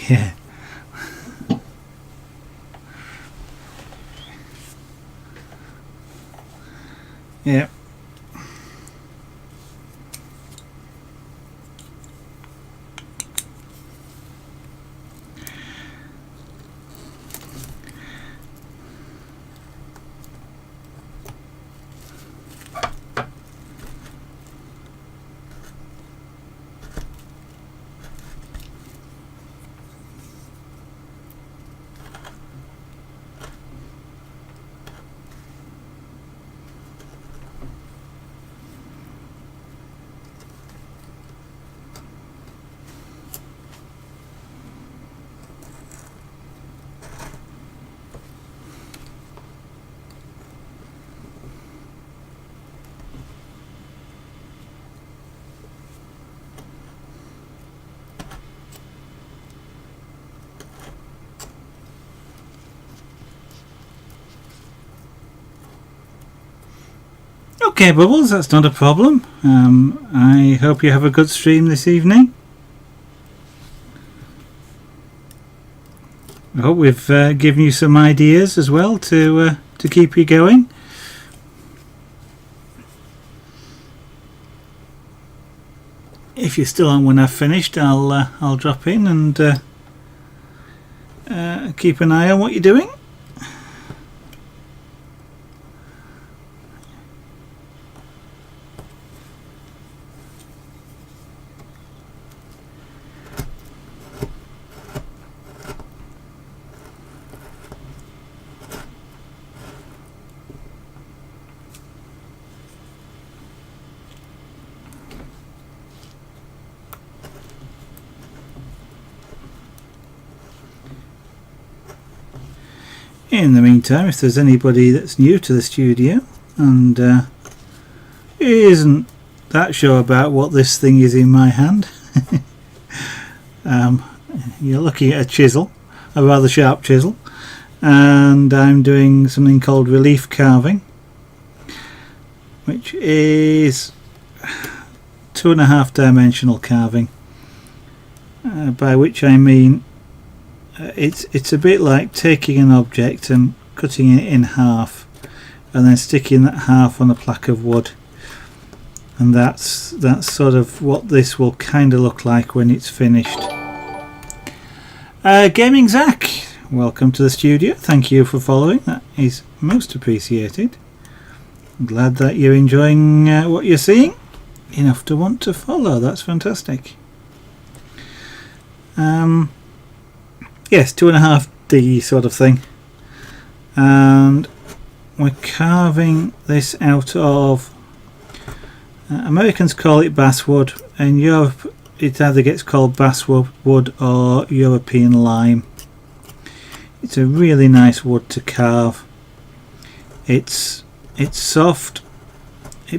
Yeah. Yeah. Okay, Bubbles, that's not a problem. I hope you have a good stream this evening. I hope we've given you some ideas as well to keep you going. If you're still on when I've finished, I'll drop in and keep an eye on what you're doing. In the meantime, if there's anybody that's new to the studio and isn't that sure about what this thing is in my hand, you're looking at a chisel, a rather sharp chisel, and I'm doing something called relief carving, which is 2.5 dimensional carving, by which I mean it's a bit like taking an object and cutting it in half and then sticking that half on a plaque of wood, and that's sort of what this will kind of look like when it's finished. Gaming Zach, welcome to the studio. Thank you for following, that is most appreciated. I'm glad that you're enjoying what you're seeing enough to want to follow. That's fantastic. Yes, 2.5 diggy sort of thing, and we're carving this out of Americans call it basswood. In Europe it either gets called basswood or European lime. It's a really nice wood to carve. It's soft,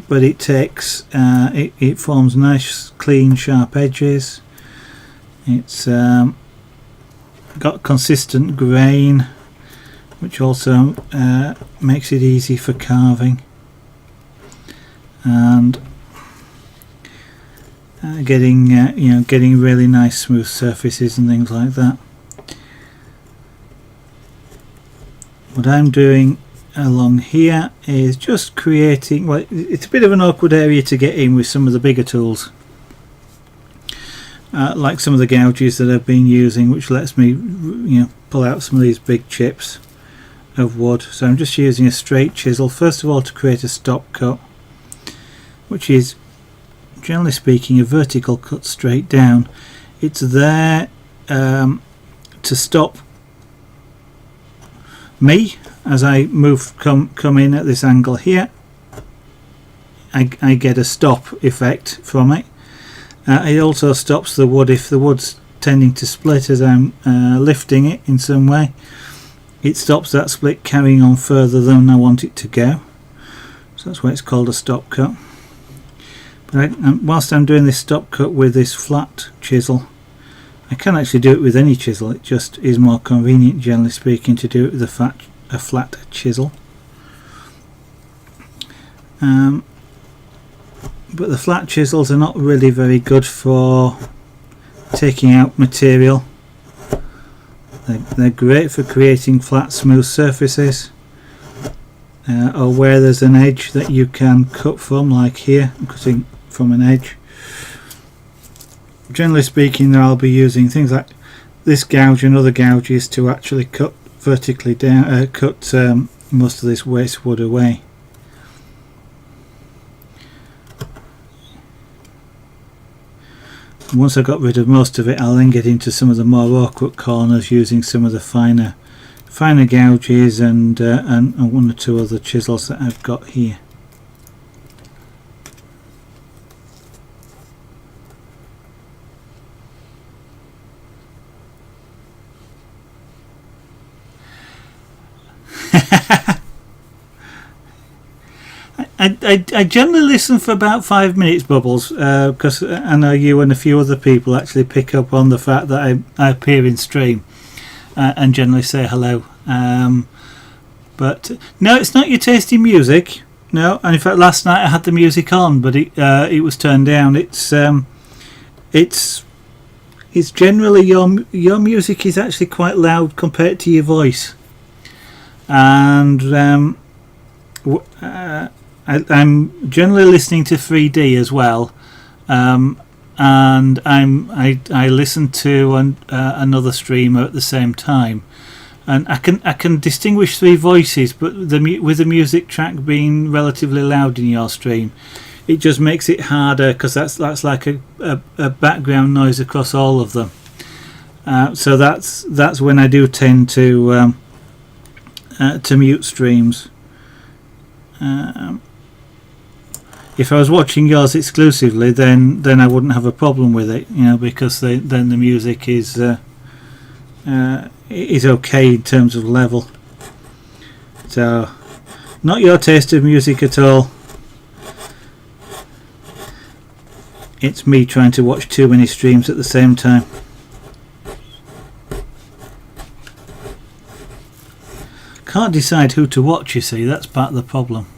but it takes it forms nice clean sharp edges. It's got consistent grain, which also makes it easy for carving, and getting getting really nice smooth surfaces and things like that. What I'm doing along here is just creating, well, it's a bit of an awkward area to get in with some of the bigger tools, like some of the gouges that I've been using, which lets me pull out some of these big chips of wood. So I'm just using a straight chisel first of all to create a stop cut, which is, generally speaking, a vertical cut straight down. It's there to stop me as I come in at this angle here. I get a stop effect from it. It also stops the wood if the wood's tending to split as I'm lifting it in some way. It stops that split carrying on further than I want it to go. So that's why it's called a stop cut. But whilst I'm doing this stop cut with this flat chisel, I can actually do it with any chisel. It just is more convenient, generally speaking, to do it with a flat chisel. But the flat chisels are not really very good for taking out material. They're great for creating flat smooth surfaces, or where there's an edge that you can cut from, like here. I'm cutting from an edge. Generally speaking, I'll be using things like this gouge and other gouges to actually cut vertically down, cut most of this waste wood away. Once I've got rid of most of it, I'll then get into some of the more awkward corners using some of the finer gouges and one or two other chisels that I've got here. I generally listen for about 5 minutes, Bubbles, because I know you and a few other people actually pick up on the fact that I appear in stream and generally say hello. But no, it's not your taste in music. No, and in fact last night I had the music on, but it was turned down. It's generally your music is actually quite loud compared to your voice, and I'm generally listening to 3D as well, and I listen to another streamer at the same time, and I can distinguish 3 voices, but with the music track being relatively loud in your stream, it just makes it harder, because that's like a background noise across all of them. So that's when I do tend to mute streams. If I was watching yours exclusively, then I wouldn't have a problem with it, because then the music is okay in terms of level. So, not your taste of music at all. It's me trying to watch too many streams at the same time. Can't decide who to watch, you see, that's part of the problem.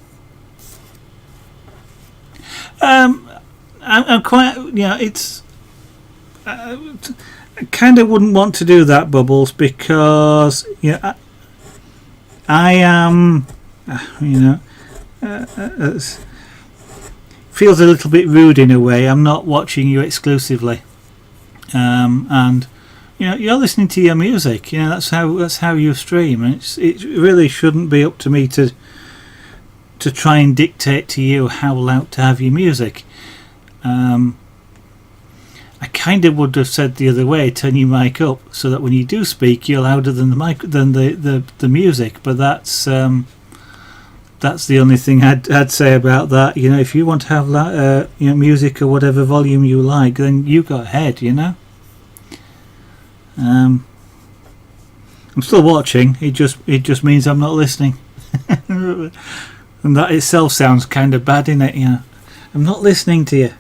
I'm quite, it's I kind of wouldn't want to do that, Bubbles, because I am, feels a little bit rude in a way. I'm not watching you exclusively, and you're listening to your music. That's how you stream, and it really shouldn't be up to me to try and dictate to you how loud to have your music. I kind of would have said the other way, turn your mic up so that when you do speak, you're louder than the music. But that's the only thing I'd say about that. You know, if you want to have music or whatever volume you like, then you go ahead. You know. I'm still watching. It just means I'm not listening, and that itself sounds kind of bad, innit? You know, I'm not listening to you.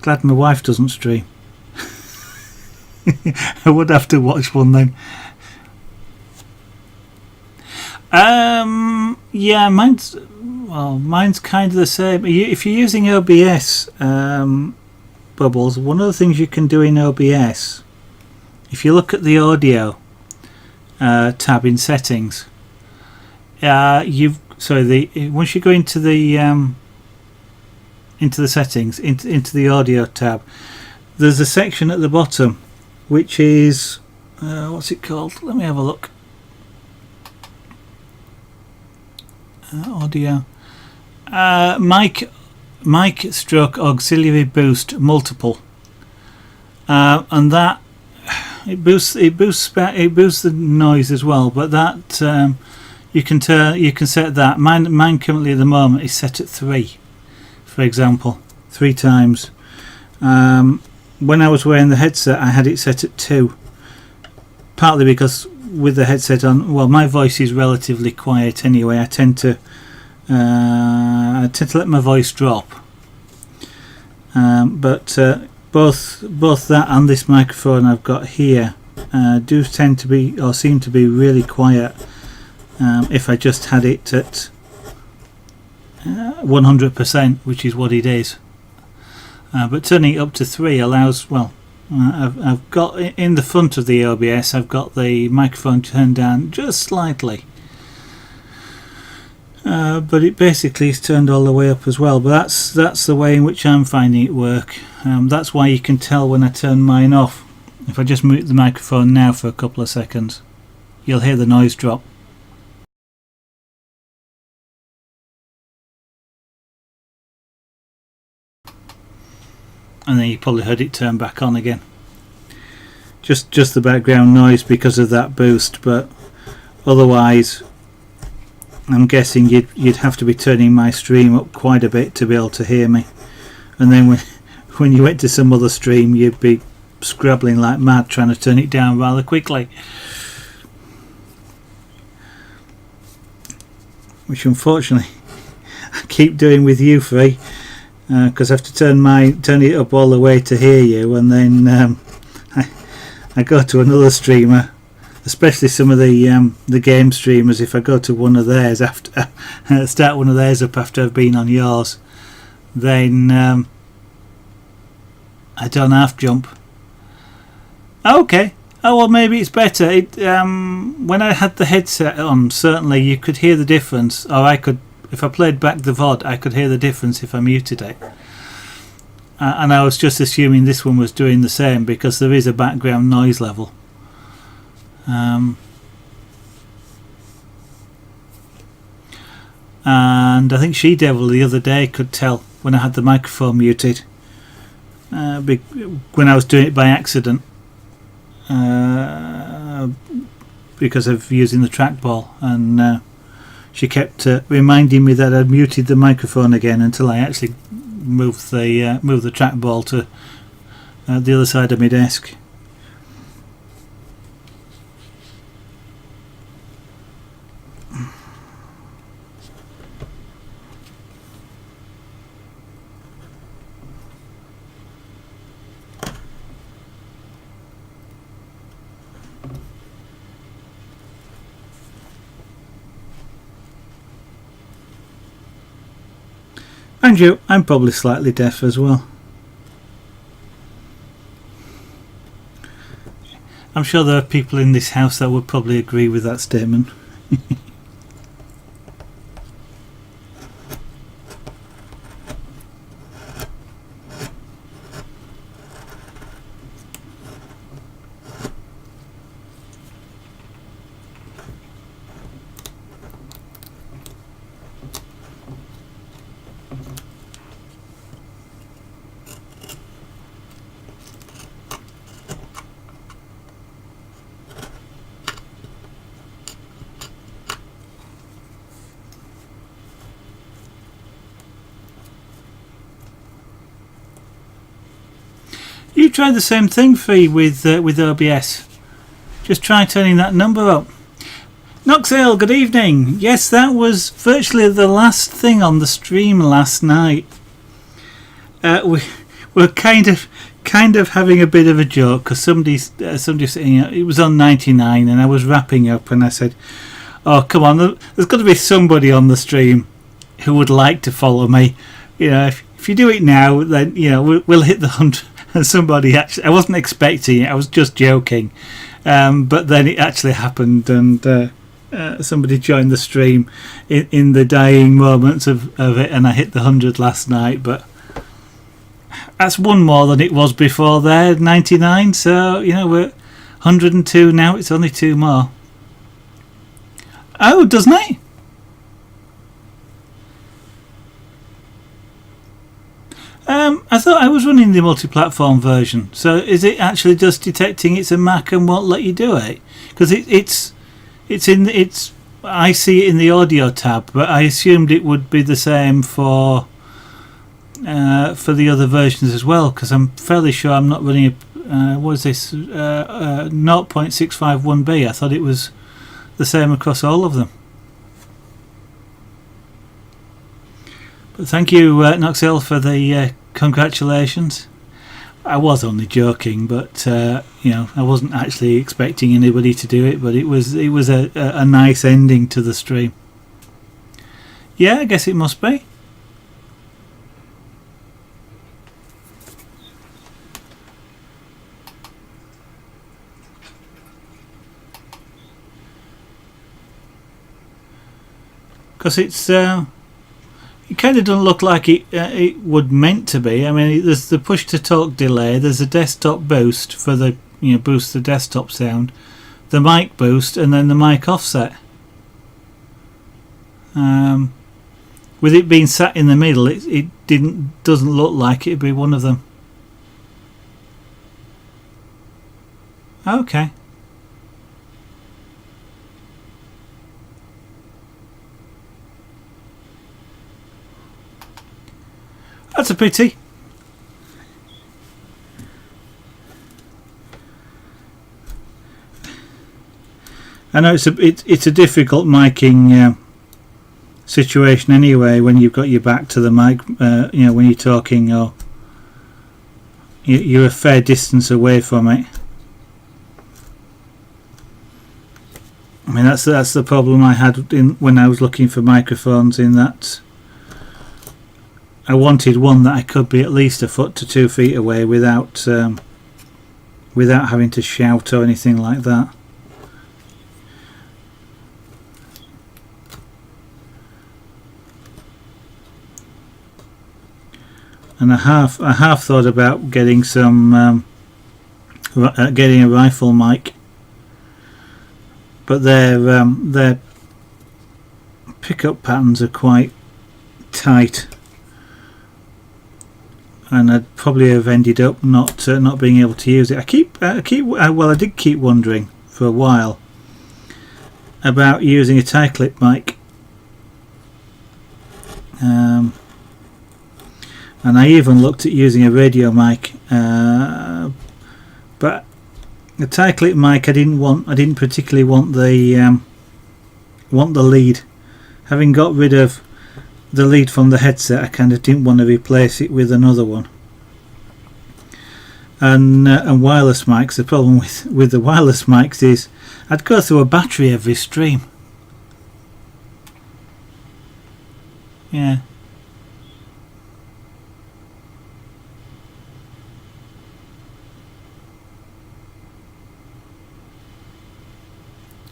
Glad my wife doesn't stream. I would have to watch one then. Yeah, mine's kind of the same. If you're using OBS, Bubbles, one of the things you can do in OBS, if you look at the audio tab in settings, once you go into the settings, into the audio tab, there's a section at the bottom which is what's it called? Let me have a look. Audio, mic stroke auxiliary boost multiple, and that it boosts the noise as well. But that you can set that. Mine currently at the moment is set at 3. For example, 3 times. When I was wearing the headset, I had it set at 2. Partly because with the headset on, well, my voice is relatively quiet anyway. I tend to let my voice drop. But both that and this microphone I've got here do tend to be, or seem to be, really quiet. If I just had it at 100%, which is what it is, but turning it up to 3 allows, well, I've got in the front of the OBS, I've got the microphone turned down just slightly, but it basically is turned all the way up as well. But that's the way in which I'm finding it work. That's why you can tell when I turn mine off. If I just mute the microphone now for a couple of seconds, you'll hear the noise drop. And then you probably heard it turn back on again. Just the background noise because of that boost, but otherwise I'm guessing you'd have to be turning my stream up quite a bit to be able to hear me. And then when you went to some other stream, you'd be scrabbling like mad trying to turn it down rather quickly. Which unfortunately I keep doing with you three. Because I have to turn it up all the way to hear you, and then I go to another streamer, especially some of the game streamers. If I go to one of theirs after start one of theirs up after I've been on yours, then I don't half jump. Okay. Oh well, maybe it's better. When I had the headset on, certainly you could hear the difference, or I could. If I played back the VOD, I could hear the difference if I muted it. And I was just assuming this one was doing the same because there is a background noise level. And I think She Devil the other day could tell when I had the microphone muted. When I was doing it by accident. Because of using the trackball. And she kept reminding me that I'd muted the microphone again until I actually moved the trackball to the other side of my desk. And you, I'm probably slightly deaf as well. I'm sure there are people in this house that would probably agree with that statement. try the same thing, Fee, with OBS. Just try turning that number up. Knoxale, good evening. Yes, that was virtually the last thing on the stream last night. We were kind of having a bit of a joke because somebody said, it was on 99 and I was wrapping up and I said, oh come on, there's got to be somebody on the stream who would like to follow me. If you do it now, then we'll hit the 100. And somebody actually, I wasn't expecting it, I was just joking, but then it actually happened, and somebody joined the stream in the dying moments of it, and I hit the 100 last night. But that's one more than it was before there, 99. So we're 102 now. It's only 2 more. Oh, doesn't it? I thought I was running the multi-platform version. So is it actually just detecting it's a Mac and won't let you do it? Because I see it in the audio tab, but I assumed it would be the same for the other versions as well. Because I'm fairly sure I'm not running what is this 0.651b. I thought it was the same across all of them. But thank you, Knoxell, for the congratulations. I was only joking, but I wasn't actually expecting anybody to do it. But it was a nice ending to the stream. Yeah, I guess it must be. Because it's. It kind of doesn't look like it would meant to be. I mean, there's the push to talk delay. There's a desktop boost for the boost the desktop sound, the mic boost, and then the mic offset. With it being sat in the middle, it doesn't look like it'd be one of them. Okay. That's a pity. I know it's a difficult miking situation anyway when you've got your back to the mic. When you're talking or you're a fair distance away from it. I mean that's the problem I had when I was looking for microphones, in that I wanted one that I could be at least 1 foot to 2 feet away without having to shout or anything like that. And I half thought about getting getting a rifle mic, but their pickup patterns are quite tight. And I'd probably have ended up not being able to use it. I did keep wondering for a while about using a tie clip mic, and I even looked at using a radio mic, but the tie clip mic I didn't particularly want the lead. Having got rid of the lead from the headset, I kind of didn't want to replace it with another one. And wireless mics, the problem with the wireless mics is I'd go through a battery every stream. Yeah.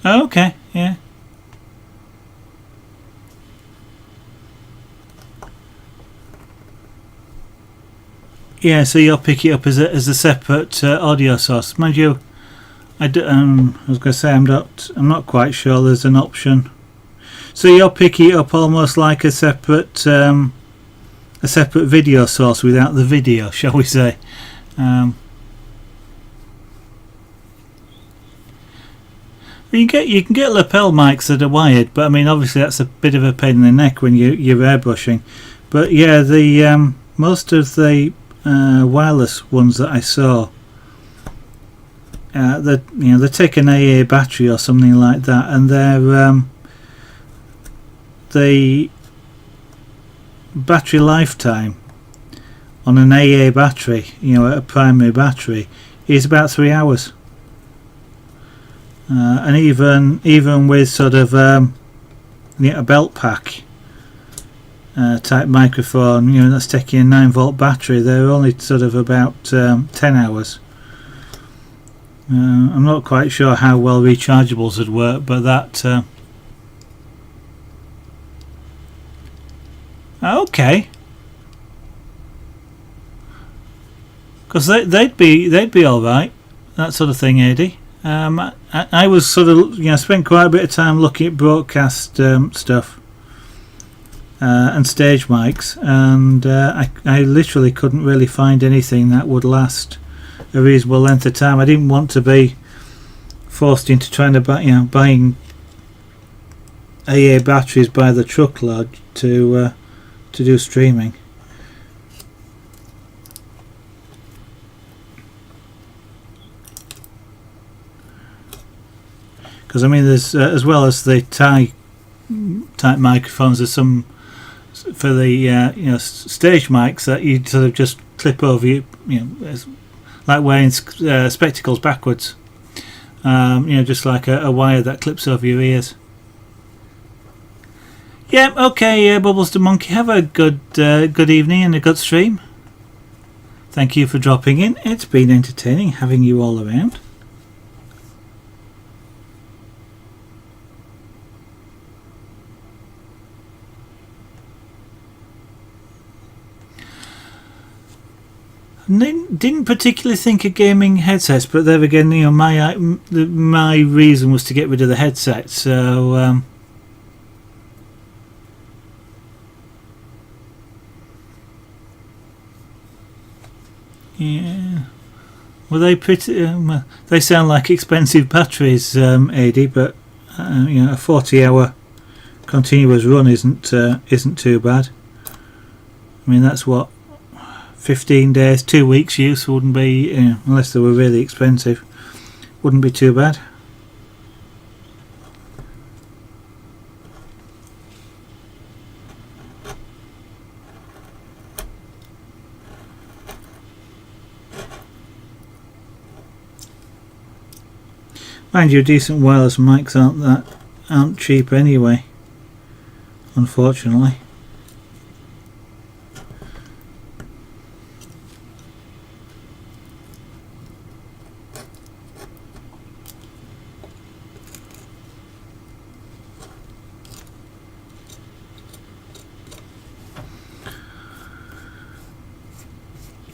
Oh, okay, yeah. Yeah, so you'll pick it up as a separate audio source. Mind you, I was going to say I'm not quite sure there's an option. So you'll pick it up almost like a separate video source without the video, shall we say? You can get lapel mics that are wired, but I mean obviously that's a bit of a pain in the neck when you're airbrushing. But yeah, the most of the wireless ones that I saw they take an AA battery or something like that, and the battery lifetime on an AA battery, a primary battery, is about 3 hours. And even with sort of a belt pack type microphone, that's taking a 9-volt battery, they're only sort of about 10 hours. I'm not quite sure how well rechargeables would work, but that okay, because they'd be all right, that sort of thing, Eddie. I was sort of spent quite a bit of time looking at broadcast stuff and stage mics, and I literally couldn't really find anything that would last a reasonable length of time. I didn't want to be forced into trying to buying AA batteries by the truckload to do streaming. Because I mean, there's as well as the type microphones, there's some for the stage mics that you sort of just clip over it's like wearing spectacles backwards. Just like a wire that clips over your ears. Yep, okay, Bubbles the Monkey, have a good evening and a good stream. Thank you for dropping in. It's been entertaining having you all around. Didn't particularly think of gaming headsets, but there again, my reason was to get rid of the headset. So yeah, well, they pretty they sound like expensive batteries, AD, but a 40-hour continuous run isn't too bad. I mean, that's what, 15 days, 2 weeks use wouldn't be, unless they were really expensive, wouldn't be too bad. Mind you, decent wireless mics aren't cheap anyway, unfortunately.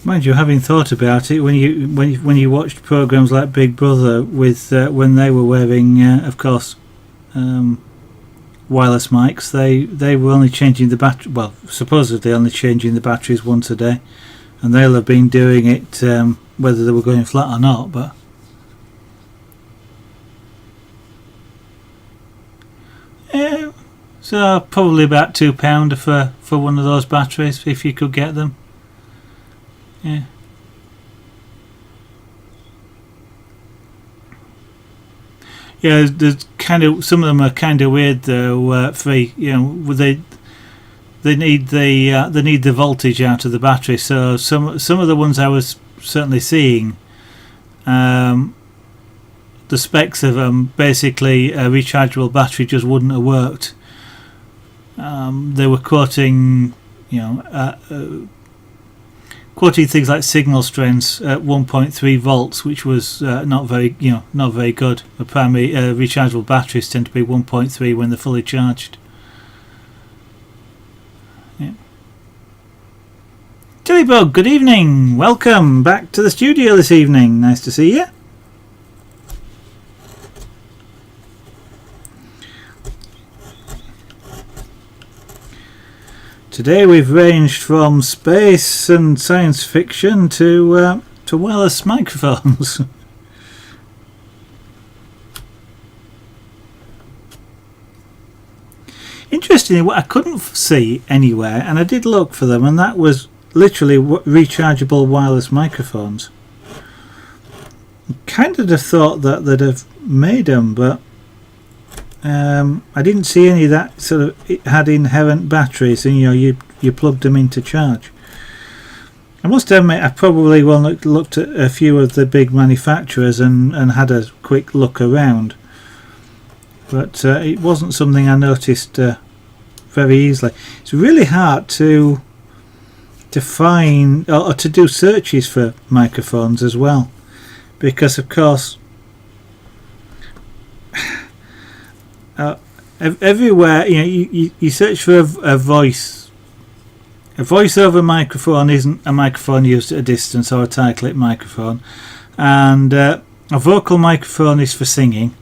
Mind you, having thought about it, when you watched programs like Big Brother with when they were wearing, of course, wireless mics, they were only changing the battery. Well, supposedly only changing the batteries once a day, and they'll have been doing it whether they were going flat or not. But yeah, so probably about £2 for one of those batteries if you could get them. Yeah. Yeah, there's kind of, some of them are kind of weird though. They need the voltage out of the battery. So some of the ones I was certainly seeing, the specs of them, basically a rechargeable battery just wouldn't have worked. They were quoting things like signal strengths at 1.3 volts, which was not very good. The primary rechargeable batteries tend to be 1.3 when they're fully charged. Yeah. Tillybug, good evening. Welcome back to the studio this evening. Nice to see you. Today we've ranged from space and science fiction to wireless microphones. Interestingly, what I couldn't see anywhere, and I did look for them, and that was literally rechargeable wireless microphones. kind of thought that they'd have made them, but I didn't see any that sort of it had inherent batteries, and you plugged them into charge. I must admit, I probably looked at a few of the big manufacturers and had a quick look around, but it wasn't something I noticed very easily. It's really hard to find or to do searches for microphones as well, because of course everywhere you search for a voiceover microphone isn't a microphone used at a distance, or a tight clip microphone, and a vocal microphone is for singing,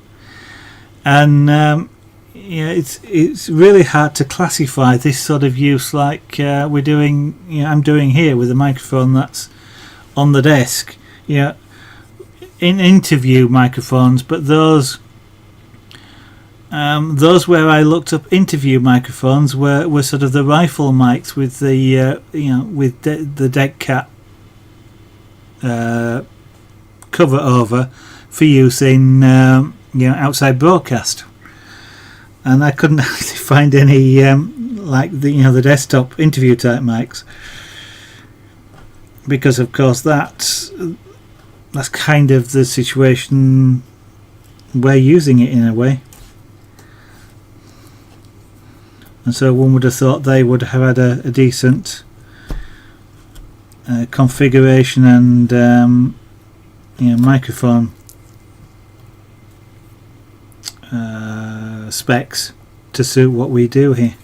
and it's really hard to classify this sort of use like I'm doing here with a microphone that's on the desk. In interview microphones, but those where I looked up interview microphones were sort of the rifle mics with the the dead cat cover over for use in outside broadcast, and I couldn't actually find any like the desktop interview type mics, because of course that's kind of the situation we're using it in a way. And so one would have thought they would have had a decent configuration and microphone specs to suit what we do here.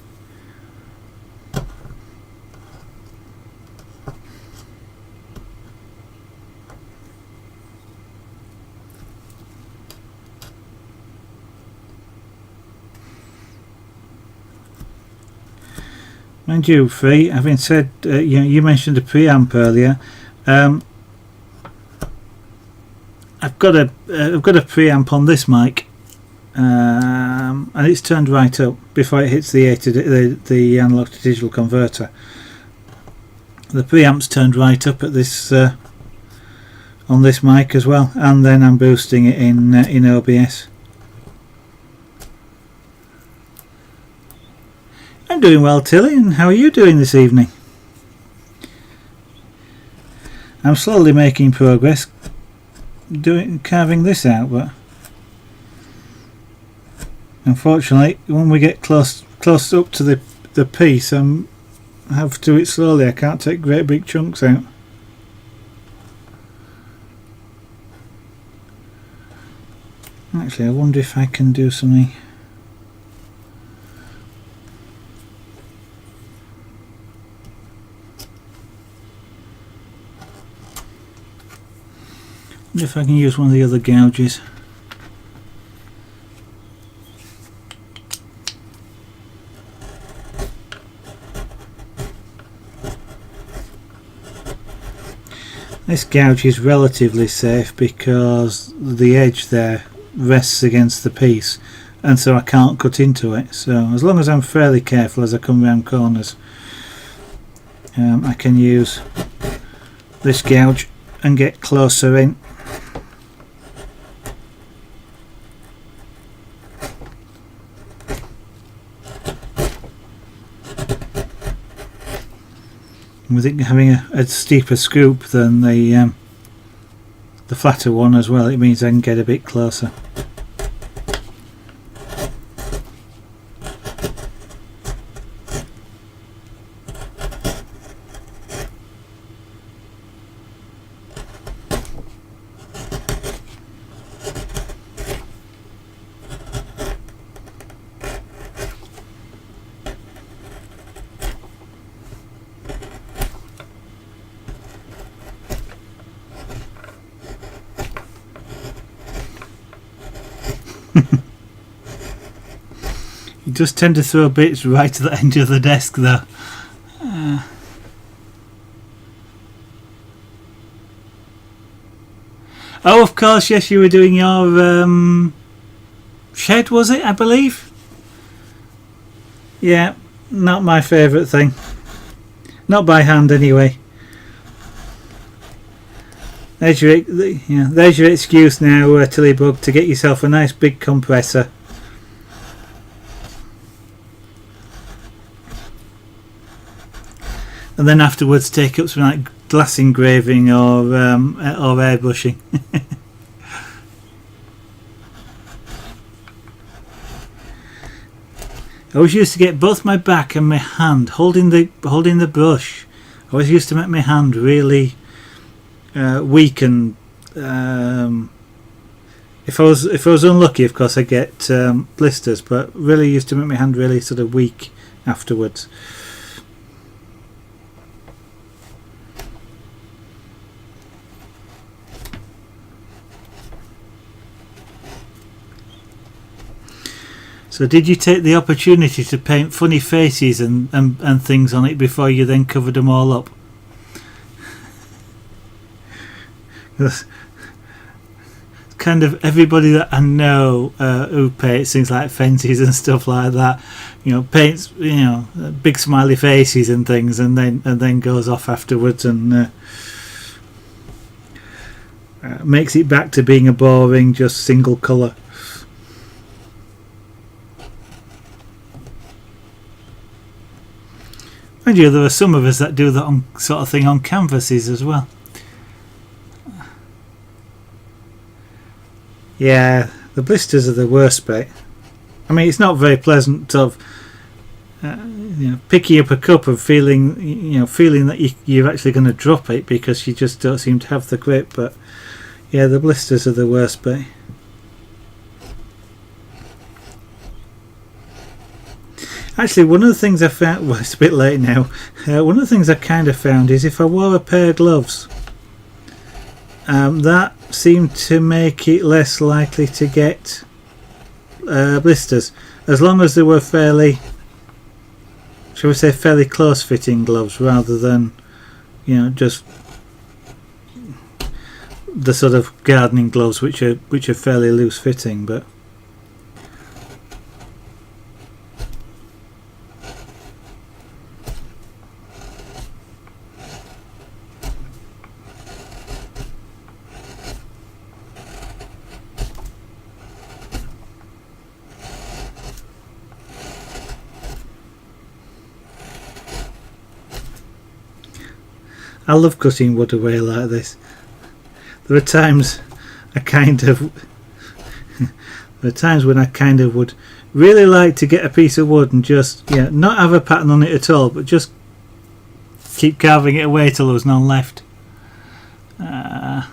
Mind you, Free, having said, you mentioned a preamp earlier. I've got a preamp on this mic, and it's turned right up before it hits the analog to digital converter. The preamp's turned right up at this on this mic as well, and then I'm boosting it in OBS. I'm doing well, Tilly, and how are you doing this evening? I'm slowly making progress carving this out, but unfortunately when we get close up to the piece I have to do it slowly. I can't take great big chunks out. Actually, I wonder if I can do something. If I can use one of the other gouges. This gouge is relatively safe because the edge there rests against the piece, and so I can't cut into it. So as long as I'm fairly careful as I come around corners, I can use this gouge and get closer in. With it having a steeper scoop than the flatter one as well, it means I can get a bit closer. You just tend to throw bits right to the end of the desk though. Oh, of course, yes, you were doing your shed, was it, I believe? Yeah, not my favourite thing. Not by hand anyway. There's your excuse now, Tillybug, to get yourself a nice big compressor. And then afterwards take up something like glass engraving or airbrushing. I always used to get both my back and my hand holding the brush. I always used to make my hand really weak, and if I was unlucky, of course, I get blisters. But really used to make my hand really sort of weak afterwards. So did you take the opportunity to paint funny faces and things on it before you then covered them all up? It's kind of everybody that I know who paints things like fences and stuff like that, paints big smiley faces and things, and then goes off afterwards and makes it back to being a boring, just single colour. Mind you, there are some of us that do that sort of thing on canvases as well. Yeah, the blisters are the worst bit. I mean, it's not very pleasant of picking up a cup and feeling that you're actually going to drop it because you just don't seem to have the grip. But yeah, the blisters are the worst bit. Actually, one of the things I found, well, it's a bit late now, one of the things I kind of found is if I wore a pair of gloves, that seemed to make it less likely to get blisters, as long as they were fairly, shall we say, fairly close fitting gloves, rather than just the sort of gardening gloves which are fairly loose fitting. But I love cutting wood away like this. There are times when I kind of would really like to get a piece of wood and just not have a pattern on it at all, but just keep carving it away till there was none left. Yeah,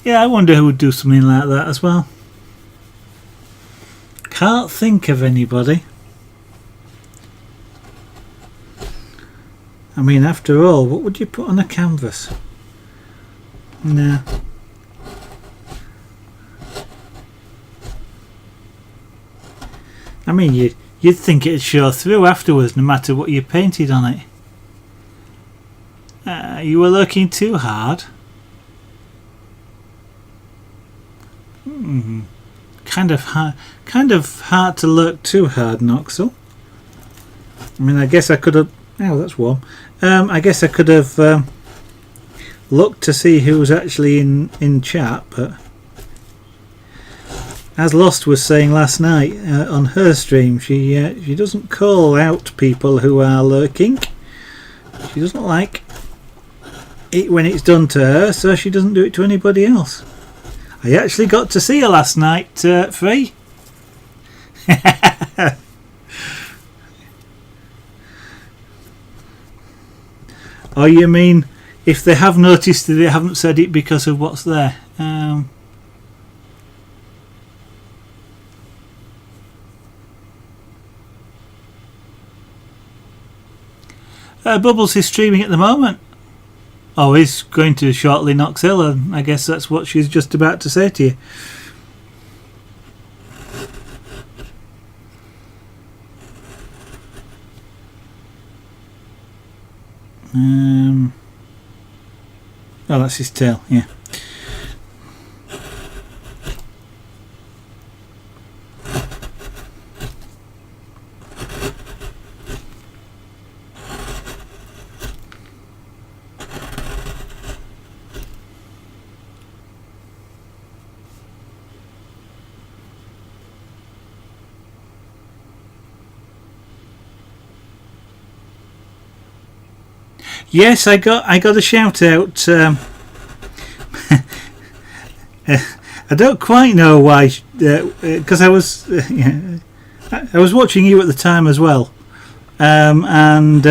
I wonder who would do something like that as well. Can't think of anybody. I mean, after all, what would you put on a canvas? No. I mean, you'd think it'd show through afterwards, no matter what you painted on it. You were looking too hard. Kind of hard to look too hard, Noxel. I mean, I guess I could have. Oh, that's warm. I guess I could have looked to see who was actually in chat, but as Lost was saying last night on her stream, she doesn't call out people who are lurking. She doesn't like it when it's done to her, so she doesn't do it to anybody else. I actually got to see her last night, Free. Oh, you mean if they have noticed that they haven't said it because of what's there? Bubbles is streaming at the moment. Oh, he's going to shortly, Noxhill, and I guess that's what she's just about to say to you. Oh, that's his tail, yeah. Yes, I got a shout out. I don't quite know why, because I was watching you at the time as well, and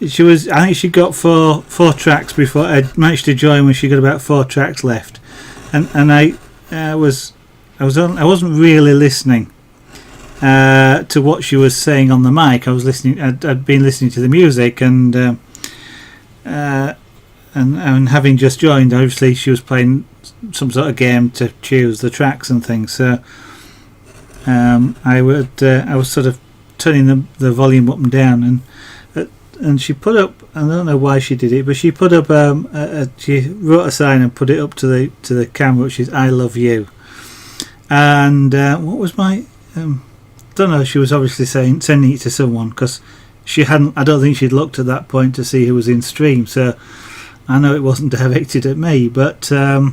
she was. I think she got four tracks before I managed to join when she got about 4 tracks left, and I wasn't really listening to what she was saying on the mic. I was listening. I'd been listening to the music and having just joined, obviously she was playing some sort of game to choose the tracks and things. So I was sort of turning the volume up and down, and she put up. I don't know why she did it, but she put up she wrote a sign and put it up to the camera, which is "I love you." And what was my don't know. She was obviously sending it to someone, because she hadn't. I don't think she'd looked at that point to see who was in stream. So I know it wasn't directed at me, but I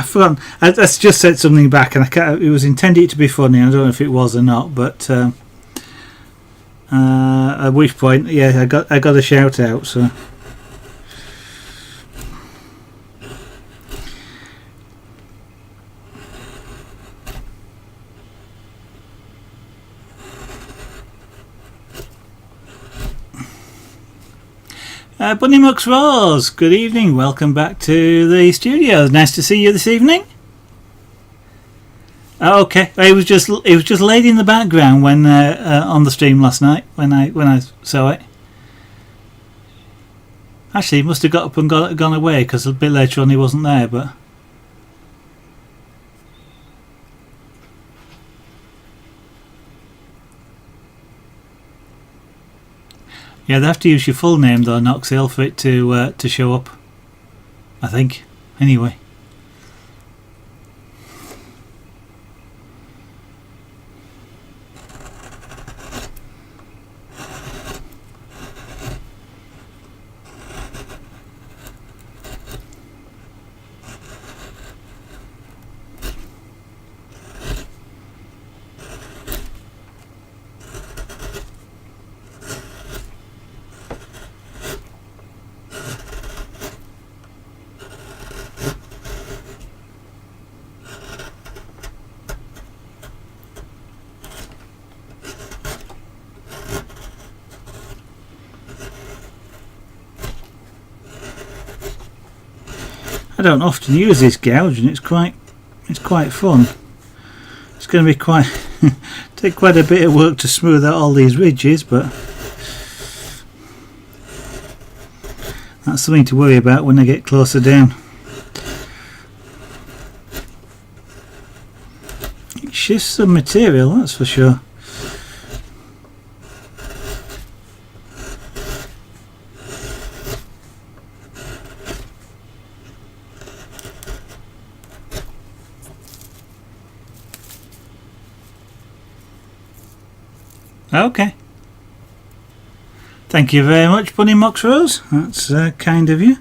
forgot. I just said something back, and it was intended to be funny. I don't know if it was or not, but at which point, yeah, I got a shout out. So. Bunny Mucks Rose, good evening. Welcome back to the studio. Nice to see you this evening. Oh, okay, it was just laid in the background when on the stream last night when I saw it. Actually, he must have got up and gone away, because a bit later on he wasn't there. But yeah, they have to use your full name though, Knoxhill, for it to show up, I think. Anyway. I don't often use this gouge, and it's quite fun. It's going to be take quite a bit of work to smooth out all these ridges, but that's something to worry about when I get closer down. It shifts some material, that's for sure. Okay. Thank you very much, Bunny Mucks Rose. That's kind of you.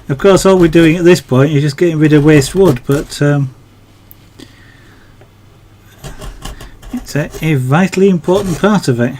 Of course, all we're doing at this point is just getting rid of waste wood, but it's a vitally important part of it.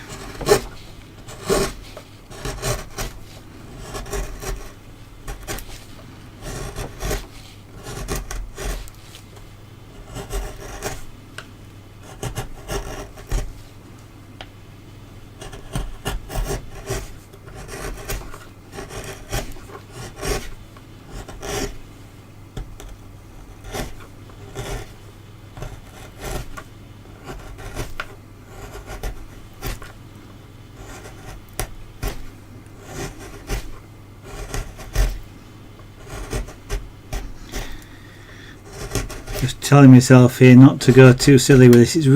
Just telling myself here not to go too silly with this. It's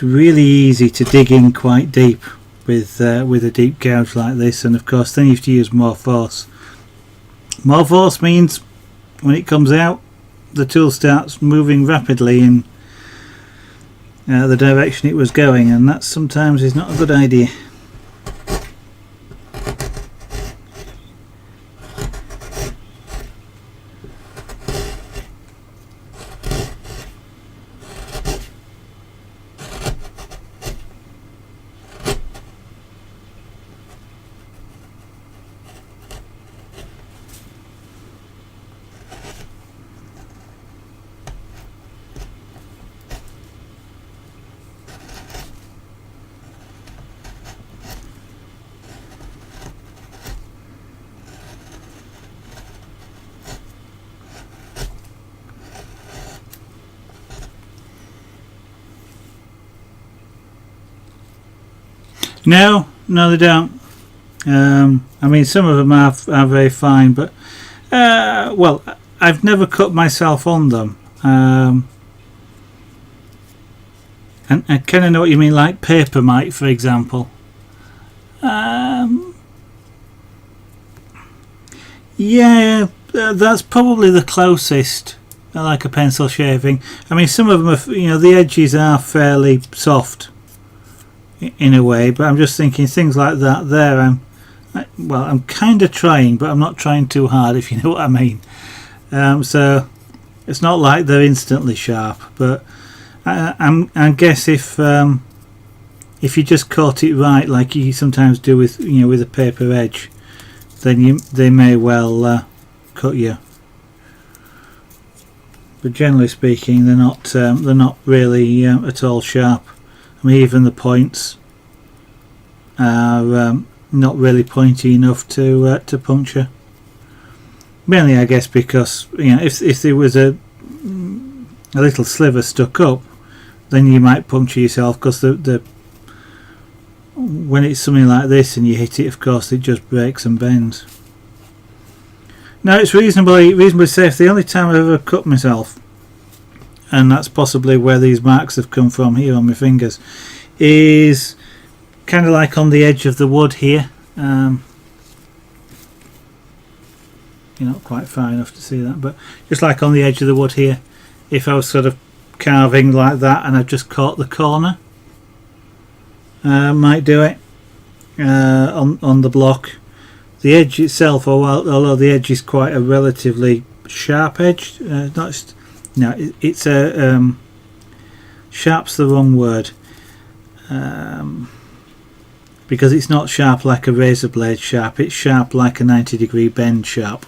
really easy to dig in quite deep with a deep gouge like this, and of course then you have to use more force. More force means when it comes out, the tool starts moving rapidly in the direction it was going, and that sometimes is not a good idea. No, they don't. I mean, some of them are very fine, but well, I've never cut myself on them. And I kind of know what you mean, like paper mite, for example. Yeah, that's probably the closest. Like a pencil shaving. I mean, some of them are, you know, the edges are fairly soft in a way, but I'm just thinking things like that there. I'm kind of trying, but I'm not trying too hard, if you know what I mean. So it's not like they're instantly sharp, but I guess if you just caught it right, like you sometimes do with, you know, with a paper edge, then they may well cut you. But generally speaking, they're not really at all sharp. I mean, even the points are not really pointy enough to puncture. Mainly, I guess, because, you know, if there was a little sliver stuck up, then you might puncture yourself, because when it's something like this and you hit it, of course, it just breaks and bends. Now, it's reasonably safe. The only time I've ever cut myself, and that's possibly where these marks have come from here on my fingers, is kind of like on the edge of the wood here. You're not quite far enough to see that, but just like on the edge of the wood here, if I was sort of carving like that and I've just caught the corner, might do it on the block. The edge itself, although the edge is quite a relatively sharp edge, it's a sharp's the wrong word, because it's not sharp like a razor blade sharp. It's sharp like a 90-degree bend sharp.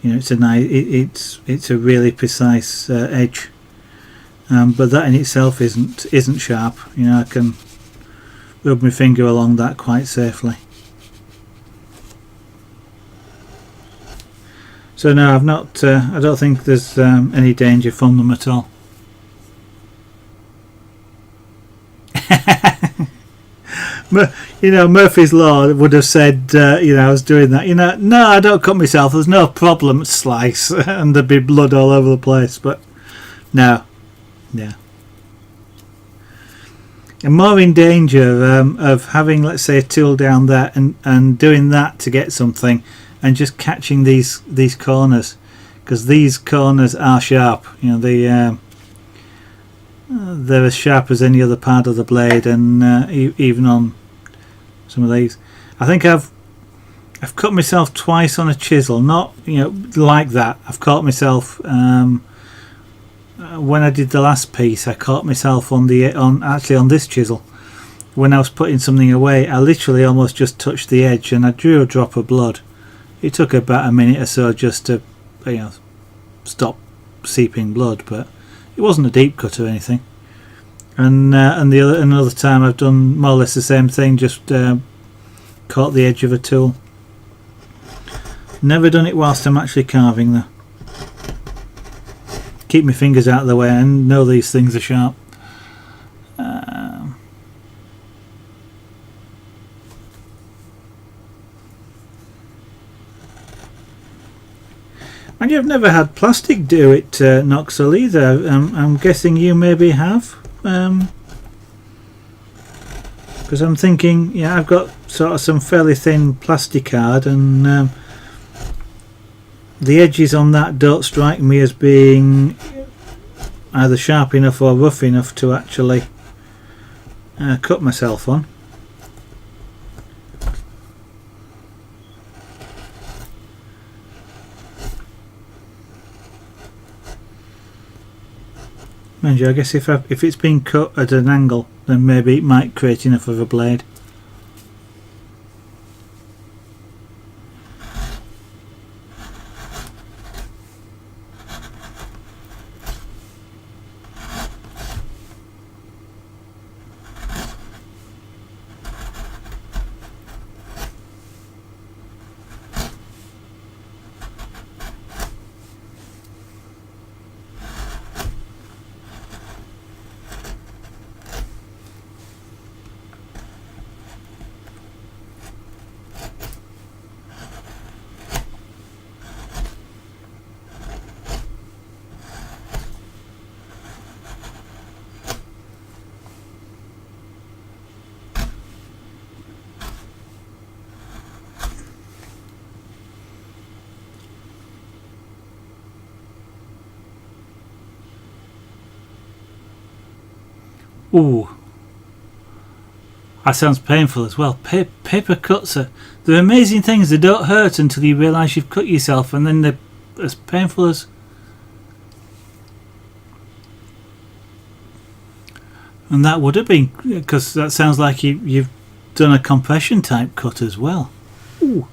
You know, it's a really precise edge, but that in itself isn't sharp. You know, I can rub my finger along that quite safely. So no, I've not. I don't think there's any danger from them at all. You know, Murphy's Law would have said, you know, I was doing that. You know, no, I don't cut myself. There's no problem. Slice, and there'd be blood all over the place. But no, yeah. I'm more in danger of having, let's say, a tool down there and doing that to get something, and just catching these corners, because these corners are sharp. You know, they're as sharp as any other part of the blade, and even on some of these, I think I've cut myself twice on a chisel. Not, you know, like that. I've caught myself when I did the last piece. I caught myself on this chisel. When I was putting something away, I literally almost just touched the edge, and I drew a drop of blood. It took about a minute or so just to, you know, stop seeping blood, but it wasn't a deep cut or anything. And another time I've done more or less the same thing, just caught the edge of a tool. Never done it whilst I'm actually carving though. Keep my fingers out of the way and know these things are sharp. And you've never had plastic do it, Noxel, either. I'm guessing you maybe have. Because I'm thinking, yeah, I've got sort of some fairly thin plastic card, and the edges on that don't strike me as being either sharp enough or rough enough to actually cut myself on. Mind you, I guess if it's been cut at an angle, then maybe it might create enough of a blade. Ooh. That sounds painful as well. Paper cuts they're amazing things. They don't hurt until you realise you've cut yourself, and then they're as painful as... And that would have been, because that sounds like you've done a compression type cut as well. Ooh.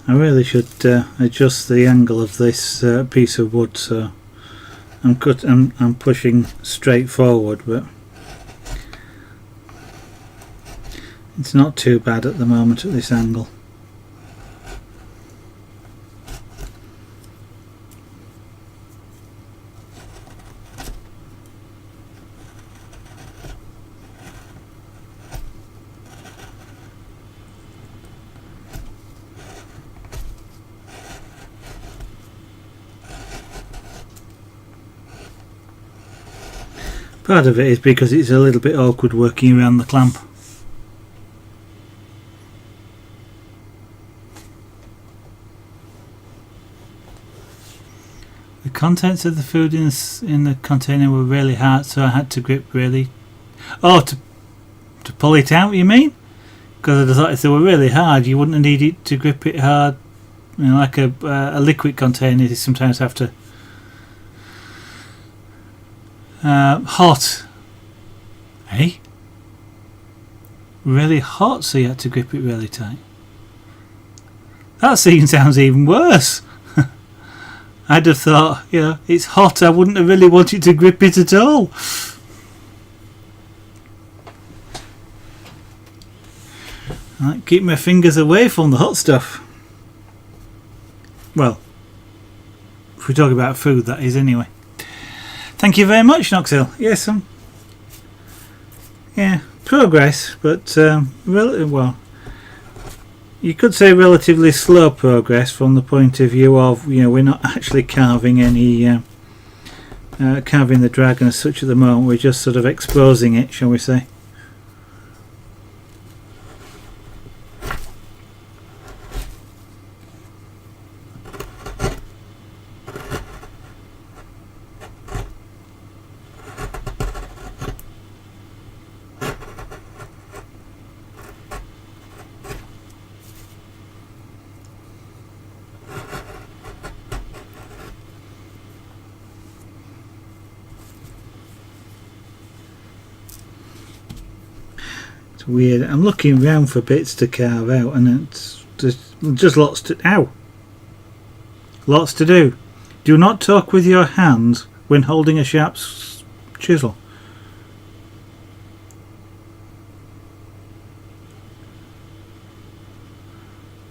I really should adjust the angle of this piece of wood, so I'm pushing straight forward, but it's not too bad at the moment at this angle. Part of it is because it's a little bit awkward working around the clamp. The contents of the food in the container were really hard, so I had to grip really... Oh, to pull it out, you mean? Because I thought if they were really hard, you wouldn't have needed to grip it hard. You know, like a liquid container, you sometimes have to... hot. Eh? Really hot, so you had to grip it really tight. That scene sounds even worse. I'd have thought, you know, it's hot, I wouldn't have really wanted to grip it at all. I keep my fingers away from the hot stuff. Well, if we talk about food, that is, anyway. Thank you very much, Knoxhill. Yes, yeah, progress, but well, you could say relatively slow progress from the point of view of, you know, we're not actually carving any carving the dragon as such at the moment. We're just sort of exposing it, shall we say. Weird. I'm looking around for bits to carve out, and it's just lots to lots to do. Do not talk with your hands when holding a sharp chisel.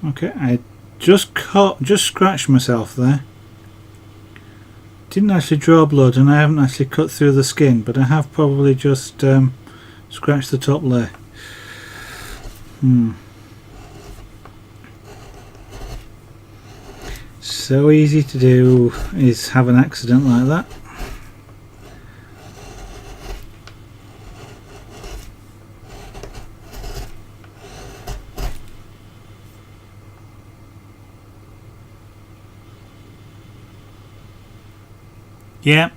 Okay, I just scratched myself there. Didn't actually draw blood, and I haven't actually cut through the skin, but I have probably just scratched the top layer. So easy to do is have an accident like that. Yeah.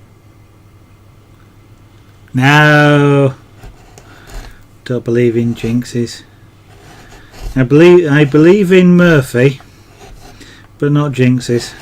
No. Don't believe in jinxes. I believe in Murphy, but not jinxes.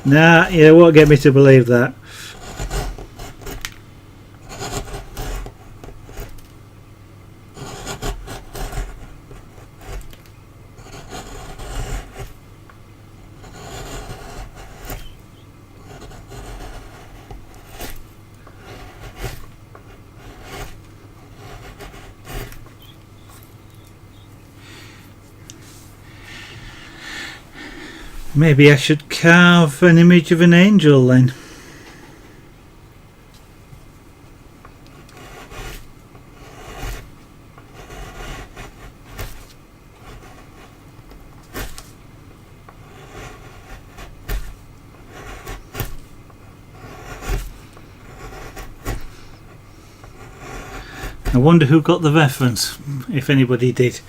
Nah, you won't get me to believe that. Maybe I should carve an image of an angel then. I wonder who got the reference, if anybody did.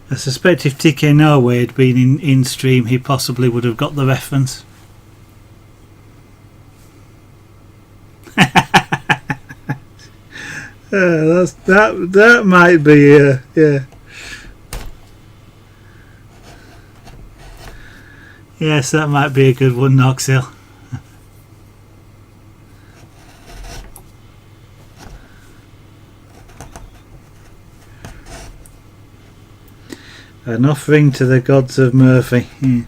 I suspect if TK Norway had been in stream, he possibly would have got the reference. That might be yeah. Yes, that might be a good one, Knoxhill. An offering to the gods of Murphy. Yeah.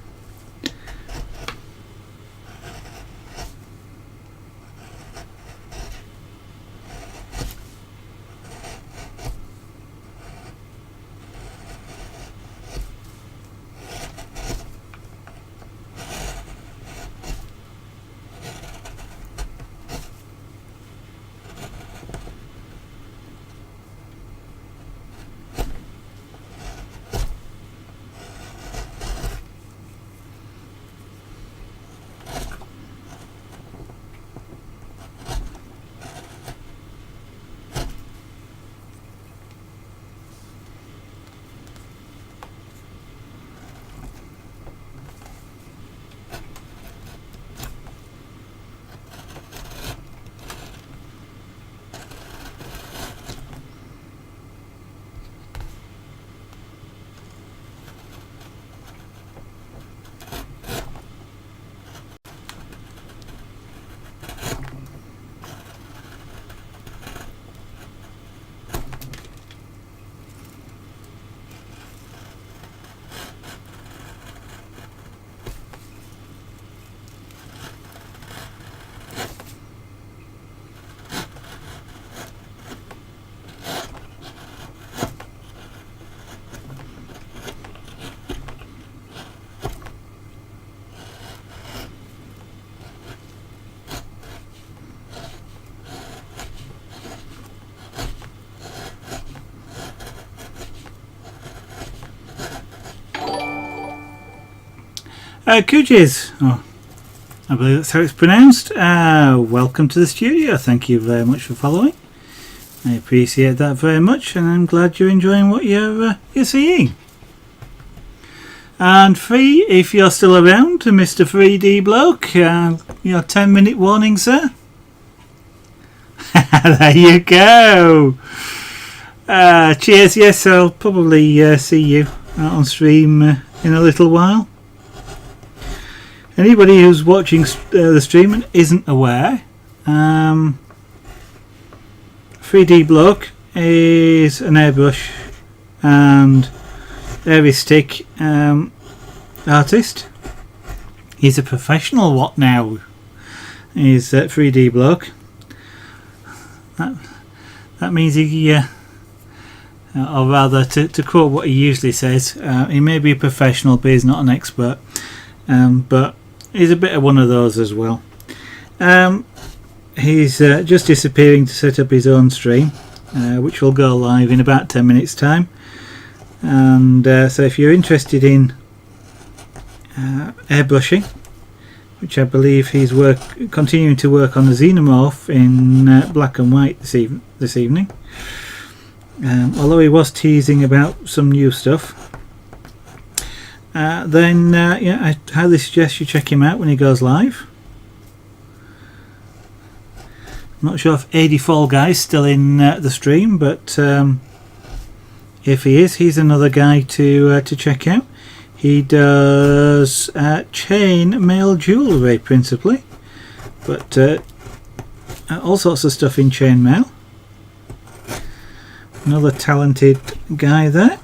Kujiz, I believe that's how it's pronounced. Welcome to the studio. Thank you very much for following. I appreciate that very much, and I'm glad you're enjoying what you're seeing. And Free, if you're still around, Mr. 3D Bloke, your 10-minute warning, sir. There you go. Cheers. Yes, I'll probably see you out on stream in a little while. Anybody who's watching the stream and isn't aware, 3D Bloke is an airbrush and airy stick artist. He's a professional what now? He's 3D Bloke. That means he, or rather to quote what he usually says, he may be a professional but he's not an expert. But he's a bit of one of those as well. He's just disappearing to set up his own stream, which will go live in about 10 minutes time. And so if you're interested in airbrushing, which I believe he's continuing to work on the Xenomorph in black and white this evening, although he was teasing about some new stuff. then yeah, I highly suggest you check him out when he goes live. I'm not sure if AD Fall Guy's still in the stream, but if he is, he's another guy to check out. He does chain mail jewellery principally, but all sorts of stuff in chain mail. Another talented guy there.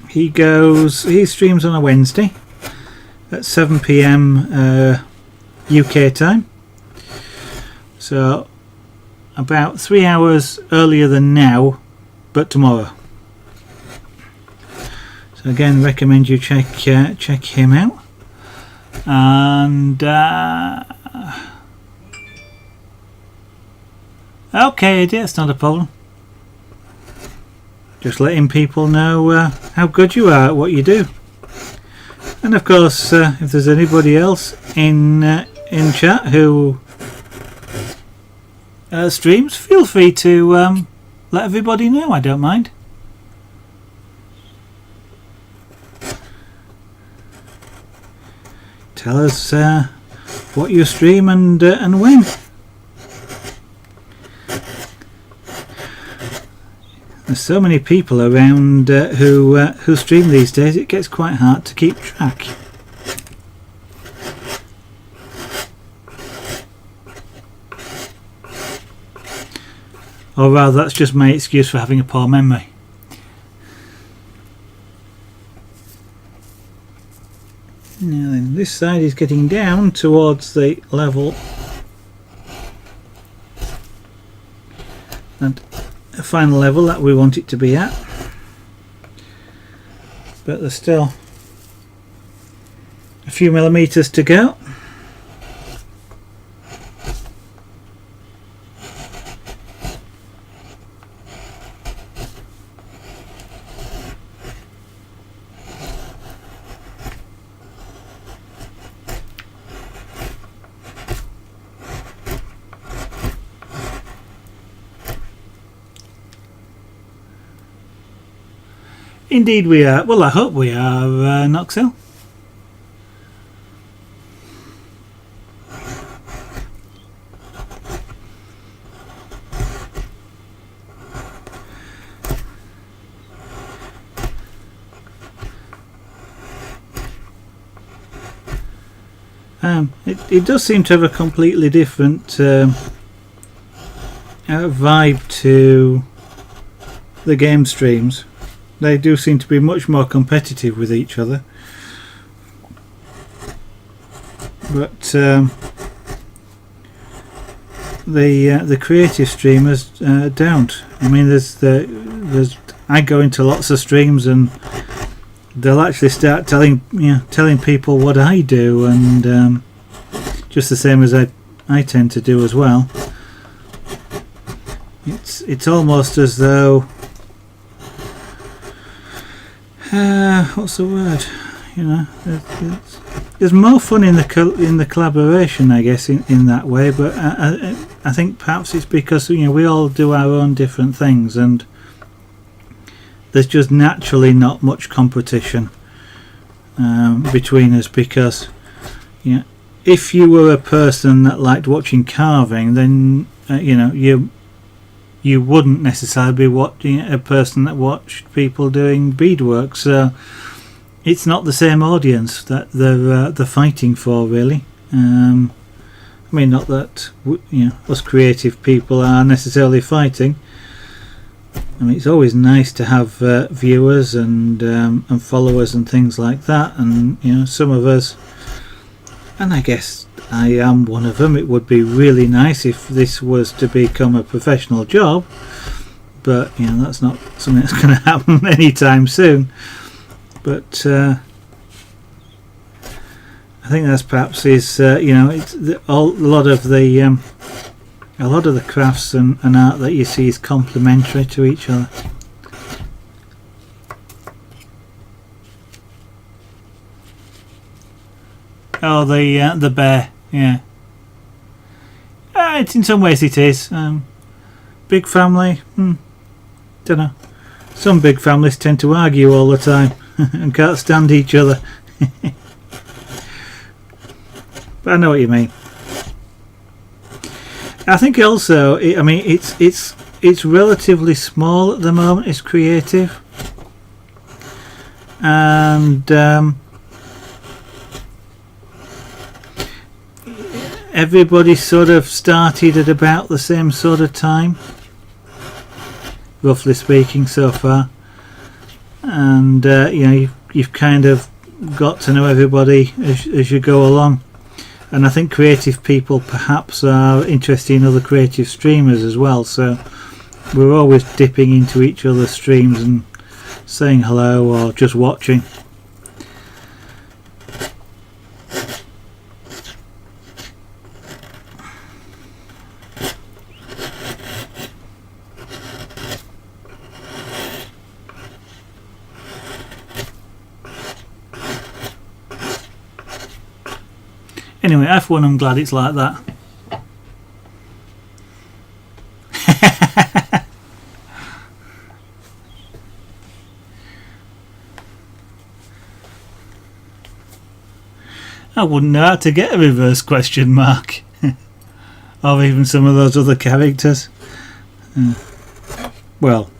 He streams on a Wednesday at 7 PM UK time. So about 3 hours earlier than now, but tomorrow. So again, recommend you check him out. And okay, that's not a problem. Just letting people know how good you are at what you do. And of course, if there's anybody else in chat who streams, feel free to let everybody know. I don't mind. Tell us what you stream and when. There's so many people around who stream these days, it gets quite hard to keep track. Or rather, that's just my excuse for having a poor memory. Now then, this side is getting down towards the level and the final level that we want it to be at, but there's still a few millimeters to go. Indeed we are. Well, I hope we are, Noxel. It does seem to have a completely different vibe to the game streams. They do seem to be much more competitive with each other, but the creative streamers don't. I mean, there's I go into lots of streams and they'll actually start telling people what I do, and just the same as I tend to do as well. It's almost as though what's the word? You know, there's more fun in the collaboration, I guess, in that way. But I think perhaps it's because we all do our own different things, and there's just naturally not much competition between us. Because if you were a person that liked watching carving, then you wouldn't necessarily be watching a person that watched people doing beadwork. So it's not the same audience that they're fighting for, really. I mean, not that us creative people are necessarily fighting. I mean, it's always nice to have viewers and followers and things like that. And some of us, and I guess I am one of them, it would be really nice if this was to become a professional job, but that's not something that's going to happen anytime soon. But I think that's perhaps it's a lot of the crafts and art that you see is complementary to each other. Oh, the bear. Yeah. It's in some ways it is. Big family. Don't know. Some big families tend to argue all the time. and can't stand each other. But I know what you mean. I think also, I mean, it's relatively small at the moment. It's creative, and everybody sort of started at about the same sort of time, roughly speaking, so far. And you know, you've kind of got to know everybody as you go along. And I think creative people perhaps are interested in other creative streamers as well, so we're always dipping into each other's streams and saying hello or just watching. Anyway, F1, I'm glad it's like that. I wouldn't know how to get a reverse question mark. Or even some of those other characters. Well,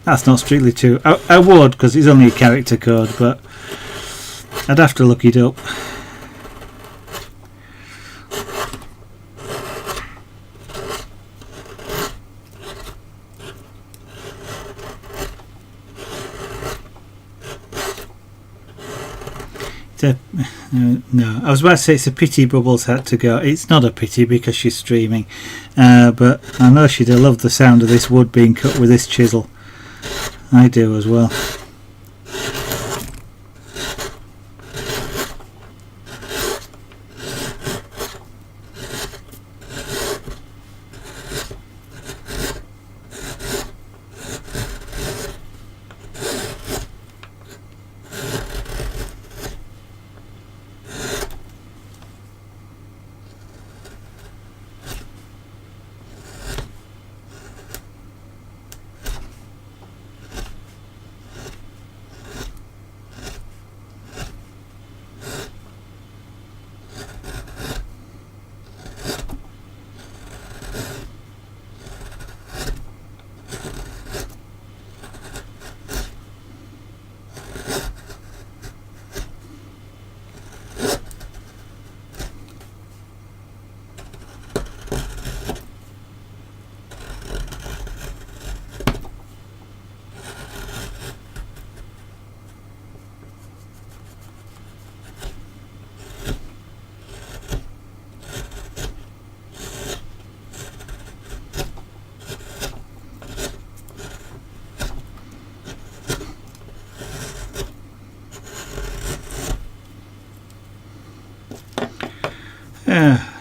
that's not strictly true. I would, because it's only a character code, but I'd have to look it up. No, I was about to say it's a pity Bubbles had to go. It's not a pity because she's streaming, but I know she'd have loved the sound of this wood being cut with this chisel. I do as well.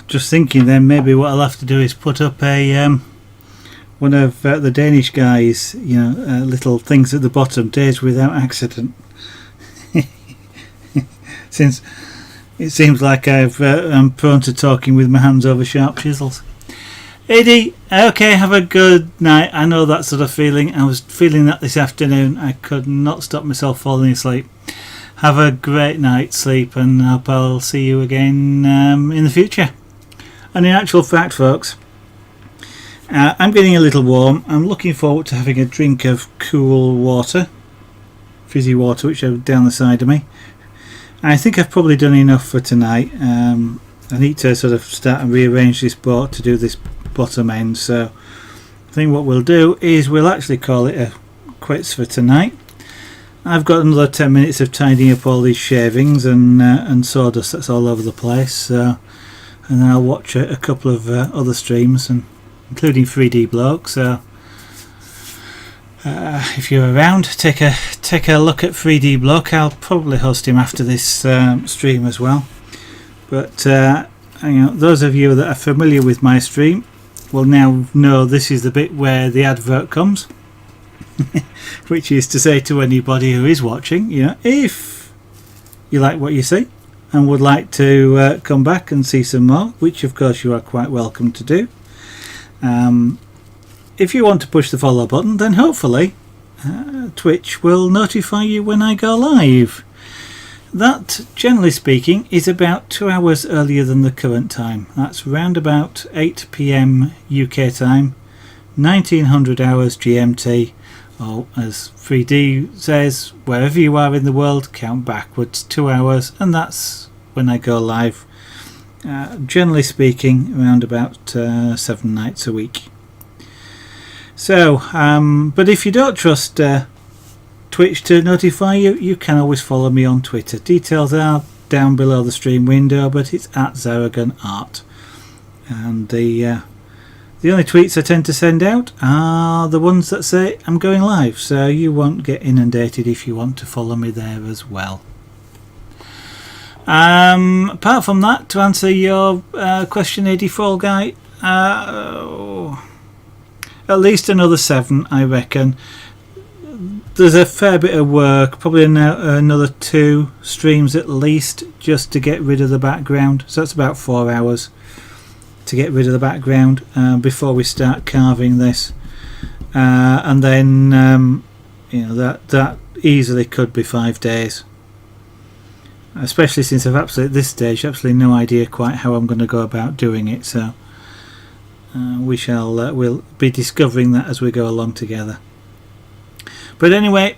Just thinking then maybe what I'll have to do is put up a one of the Danish guys, you know, little things at the bottom, days without accident. Since it seems like I'm prone to talking with my hands over sharp chisels. Eddie, okay, have a good night. I know that sort of feeling. I was feeling that this afternoon. I could not stop myself falling asleep. Have a great night's sleep, and I hope I'll see you again in the future. And in actual fact, folks, I'm getting a little warm. I'm looking forward to having a drink of cool water, fizzy water, which is down the side of me. I think I've probably done enough for tonight. I need to sort of start and rearrange this boat to do this bottom end. So I think what we'll do is we'll actually call it a quits for tonight. I've got another 10 minutes of tidying up all these shavings and sawdust that's all over the place. So, and then I'll watch a couple of other streams, and including 3D Bloke. So if you're around, take a look at 3D Bloke. I'll probably host him after this stream as well. But you know, those of you that are familiar with my stream will now know this is the bit where the advert comes. Which is to say to anybody who is watching, you know, if you like what you see and would like to come back and see some more, which of course you are quite welcome to do. If you want to push the follow button, then hopefully Twitch will notify you when I go live. That, generally speaking, is about 2 hours earlier than the current time. That's round about 8 PM UK time, 1900 hours GMT, or as 3D says, wherever you are in the world, count backwards 2 hours, and that's when I go live. Generally speaking, around about 7 nights a week. So, but if you don't trust Twitch to notify you, you can always follow me on Twitter. Details are down below the stream window, but it's at ZaragonArt. And the only tweets I tend to send out are the ones that say I'm going live, so you won't get inundated if you want to follow me there as well. Apart from that, to answer your question, AD4 guy, at least another 7, I reckon. There's a fair bit of work, probably another 2 streams at least, just to get rid of the background. So that's about 4 hours to get rid of the background before we start carving this, and then you know, that easily could be 5 days. Especially since I've at this stage absolutely no idea quite how I'm going to go about doing it, so we'll be discovering that as we go along together. But anyway,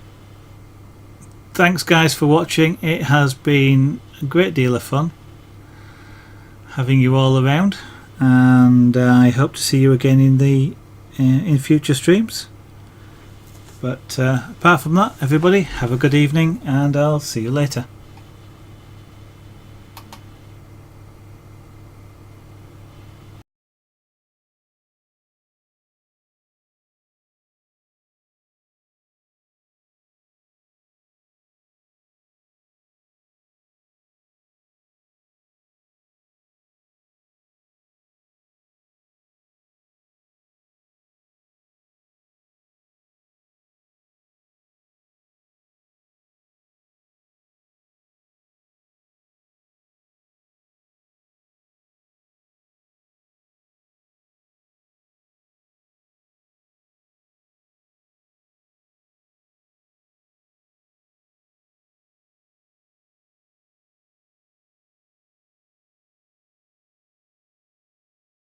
thanks guys for watching. It has been a great deal of fun having you all around, and I hope to see you again in future streams. But apart from that, everybody have a good evening, and I'll see you later.